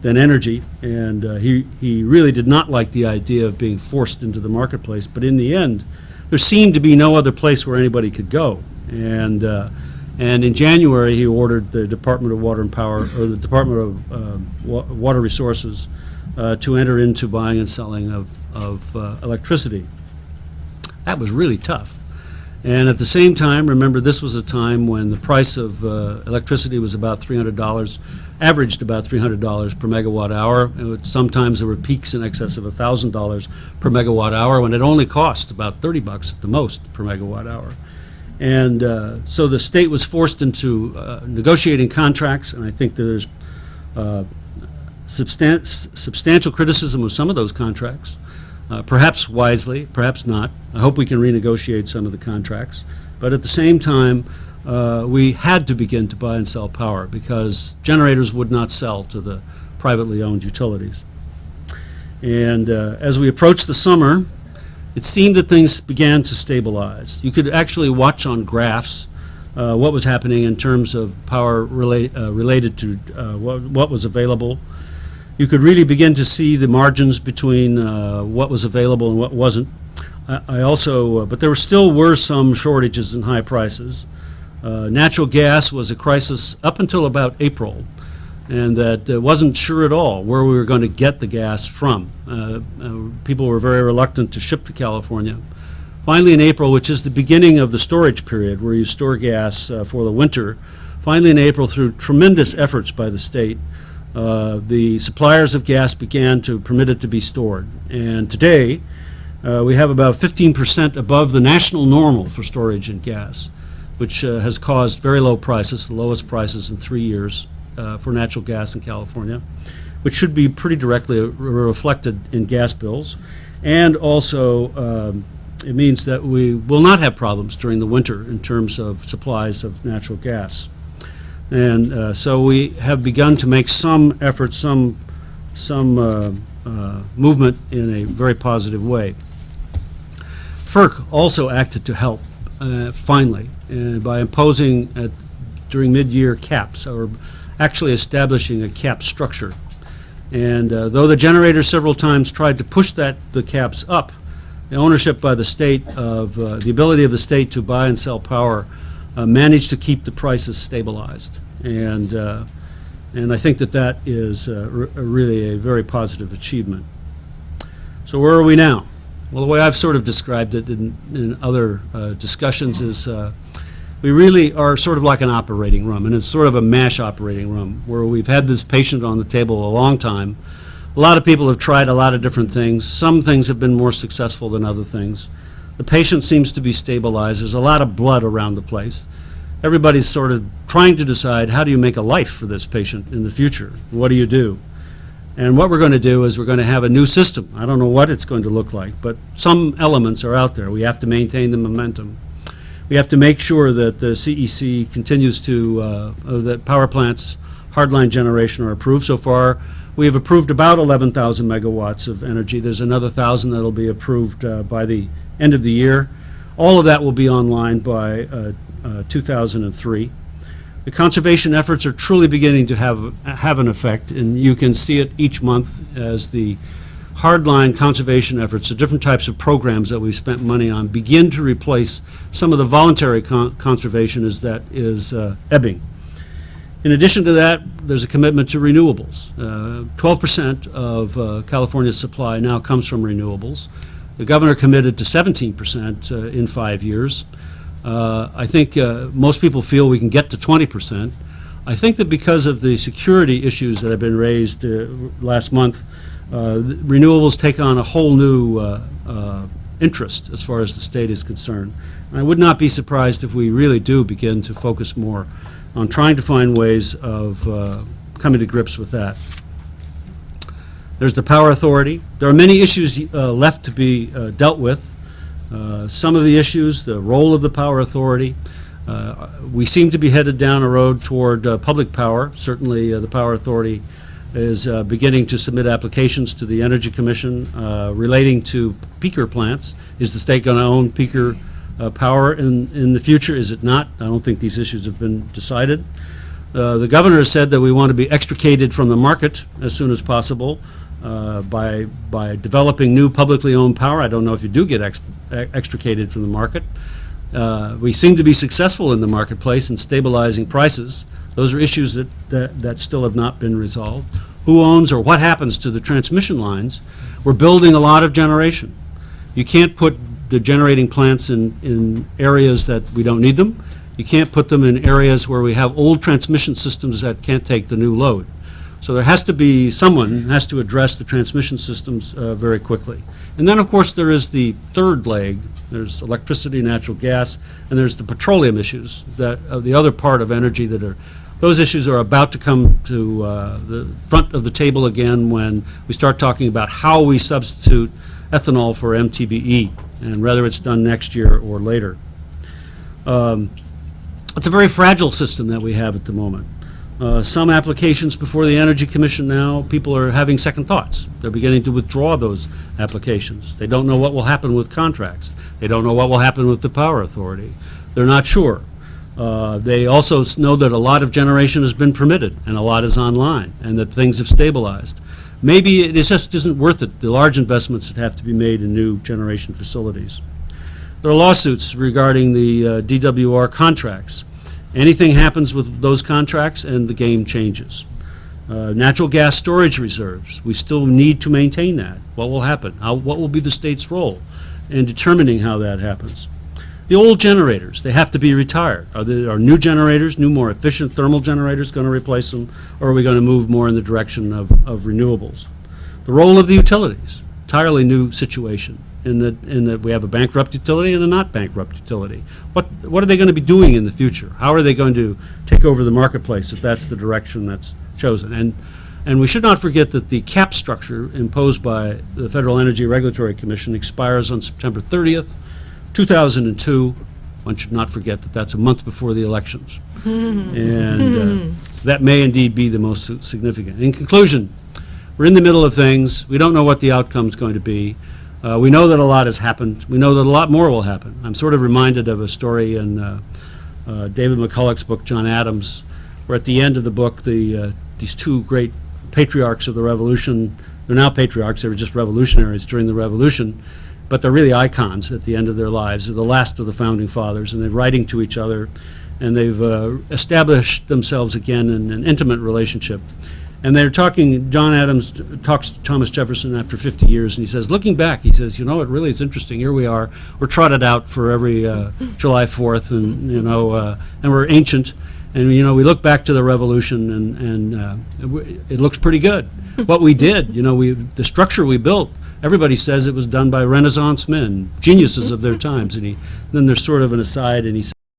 than energy, and he really did not like the idea of being forced into the marketplace. But in the end, there seemed to be no other place where anybody could go. And in January, he ordered the Department of Water and Power, or the Department of Water Resources, to enter into buying and selling of electricity. That was really tough. And at the same time, remember, this was a time when the price of electricity was about $300, averaged about $300 per megawatt hour. Sometimes there were peaks in excess of $1,000 per megawatt hour, when it only cost about $30 at the most per megawatt hour. And so the state was forced into negotiating contracts, and I think there's substantial criticism of some of those contracts. Perhaps wisely, perhaps not. I hope we can renegotiate some of the contracts. But at the same time, we had to begin to buy and sell power, because generators would not sell to the privately owned utilities. And as we approached the summer, it seemed that things began to stabilize. You could actually watch on graphs what was happening in terms of power related to what was available. You could really begin to see the margins between what was available and what wasn't. But there still were some shortages and high prices. Natural gas was a crisis up until about April, and that wasn't sure at all where we were going to get the gas from. People were very reluctant to ship to California. Finally in April, which is the beginning of the storage period where you store gas for the winter, finally in April, through tremendous efforts by the state, the suppliers of gas began to permit it to be stored. And today, we have about 15% above the national normal for storage in gas, which has caused very low prices, the lowest prices in 3 years for natural gas in California, which should be pretty directly reflected in gas bills. And also, It means that we will not have problems during the winter in terms of supplies of natural gas. And so we have begun to make some efforts, some movement in a very positive way. FERC also acted to help, finally, by imposing during mid-year caps, or actually establishing a cap structure. And though the generators several times tried to push the caps up, the ownership by the state of the ability of the state to buy and sell power managed to keep the prices stabilized. And I think that is really a very positive achievement. So where are we now? Well, the way I've sort of described it in other discussions is we really are sort of like an operating room, and it's sort of a MASH operating room, where we've had this patient on the table a long time. A lot of people have tried a lot of different things. Some things have been more successful than other things. The patient seems to be stabilized. There's a lot of blood around the place. Everybody's sort of trying to decide, how do you make a life for this patient in the future? What do you do? And what we're going to do is we're going to have a new system. I don't know what it's going to look like, but some elements are out there. We have to maintain the momentum. We have to make sure that the CEC continues to, that power plants, hardline generation are approved. So far, we have approved about 11,000 megawatts of energy. There's another 1,000 that will be approved by the end of the year. All of that will be online by 2003. The conservation efforts are truly beginning to have an effect, and you can see it each month as the hardline conservation efforts, the different types of programs that we've spent money on, begin to replace some of the voluntary conservation that is ebbing. In addition to that, there's a commitment to renewables. 12% of California's supply now comes from renewables. The governor committed to 17% in 5 years. I think most people feel we can get to 20%. I think that because of the security issues that have been raised last month, renewables take on a whole new interest as far as the state is concerned. And I would not be surprised if we really do begin to focus more on trying to find ways of coming to grips with that. There's the Power Authority. There are many issues left to be dealt with. Some of the issues, the role of the Power Authority, we seem to be headed down a road toward public power. Certainly the Power Authority is beginning to submit applications to the Energy Commission relating to peaker plants. Is the state going to own peaker power in the future? Is it not? I don't think these issues have been decided. The governor has said that we want to be extricated from the market as soon as possible by developing new publicly owned power. I don't know if you do get extricated from the market. We seem to be successful in the marketplace in stabilizing prices. Those are issues that still have not been resolved. Who owns or what happens to the transmission lines? We're building a lot of generation. You can't put the generating plants in areas that we don't need them. You can't put them in areas where we have old transmission systems that can't take the new load. So there has to be someone who has to address the transmission systems very quickly. And then, of course, there is the third leg. There's electricity, natural gas, and there's the petroleum issues, that the other part of energy those issues are about to come to the front of the table again when we start talking about how we substitute ethanol for MTBE, and whether it's done next year or later. It's a very fragile system that we have at the moment. Some applications before the Energy Commission now, people are having second thoughts. They're beginning to withdraw those applications. They don't know what will happen with contracts. They don't know what will happen with the Power Authority. They're not sure. They also know that a lot of generation has been permitted and a lot is online and that things have stabilized. Maybe it just isn't worth it, the large investments that have to be made in new generation facilities. There are lawsuits regarding the DWR contracts. Anything happens with those contracts and the game changes. Natural gas storage reserves, we still need to maintain that. What will happen? What will be the state's role in determining how that happens? The old generators, they have to be retired. Are new generators, new more efficient thermal generators going to replace them, or are we going to move more in the direction of renewables? The role of the utilities, entirely new situation in that we have a bankrupt utility and a not bankrupt utility. What are they going to be doing in the future? How are they going to take over the marketplace if that's the direction that's chosen? And we should not forget that the cap structure imposed by the Federal Energy Regulatory Commission expires on September 30th. 2002, one should not forget that that's a month before the elections. And that may indeed be the most significant. In conclusion, we're in the middle of things. We don't know what the outcome's going to be. We know that a lot has happened. We know that a lot more will happen. I'm sort of reminded of a story in David McCulloch's book, John Adams, where at the end of the book, these two great patriarchs of the Revolution, they're now patriarchs, they were just revolutionaries during the Revolution, but they're really icons at the end of their lives. They're the last of the Founding Fathers, and they're writing to each other, and they've established themselves again in an intimate relationship. And they're talking, John Adams talks to Thomas Jefferson after 50 years, and he says, looking back, he says, you know, it really is interesting. Here we are. We're trotted out for every July 4th, and, you know, and we're ancient. And, you know, we look back to the Revolution, and it looks pretty good. What we did, you know, the structure we built, everybody says it was done by Renaissance men, geniuses of their times. And then there's sort of an aside, and he says,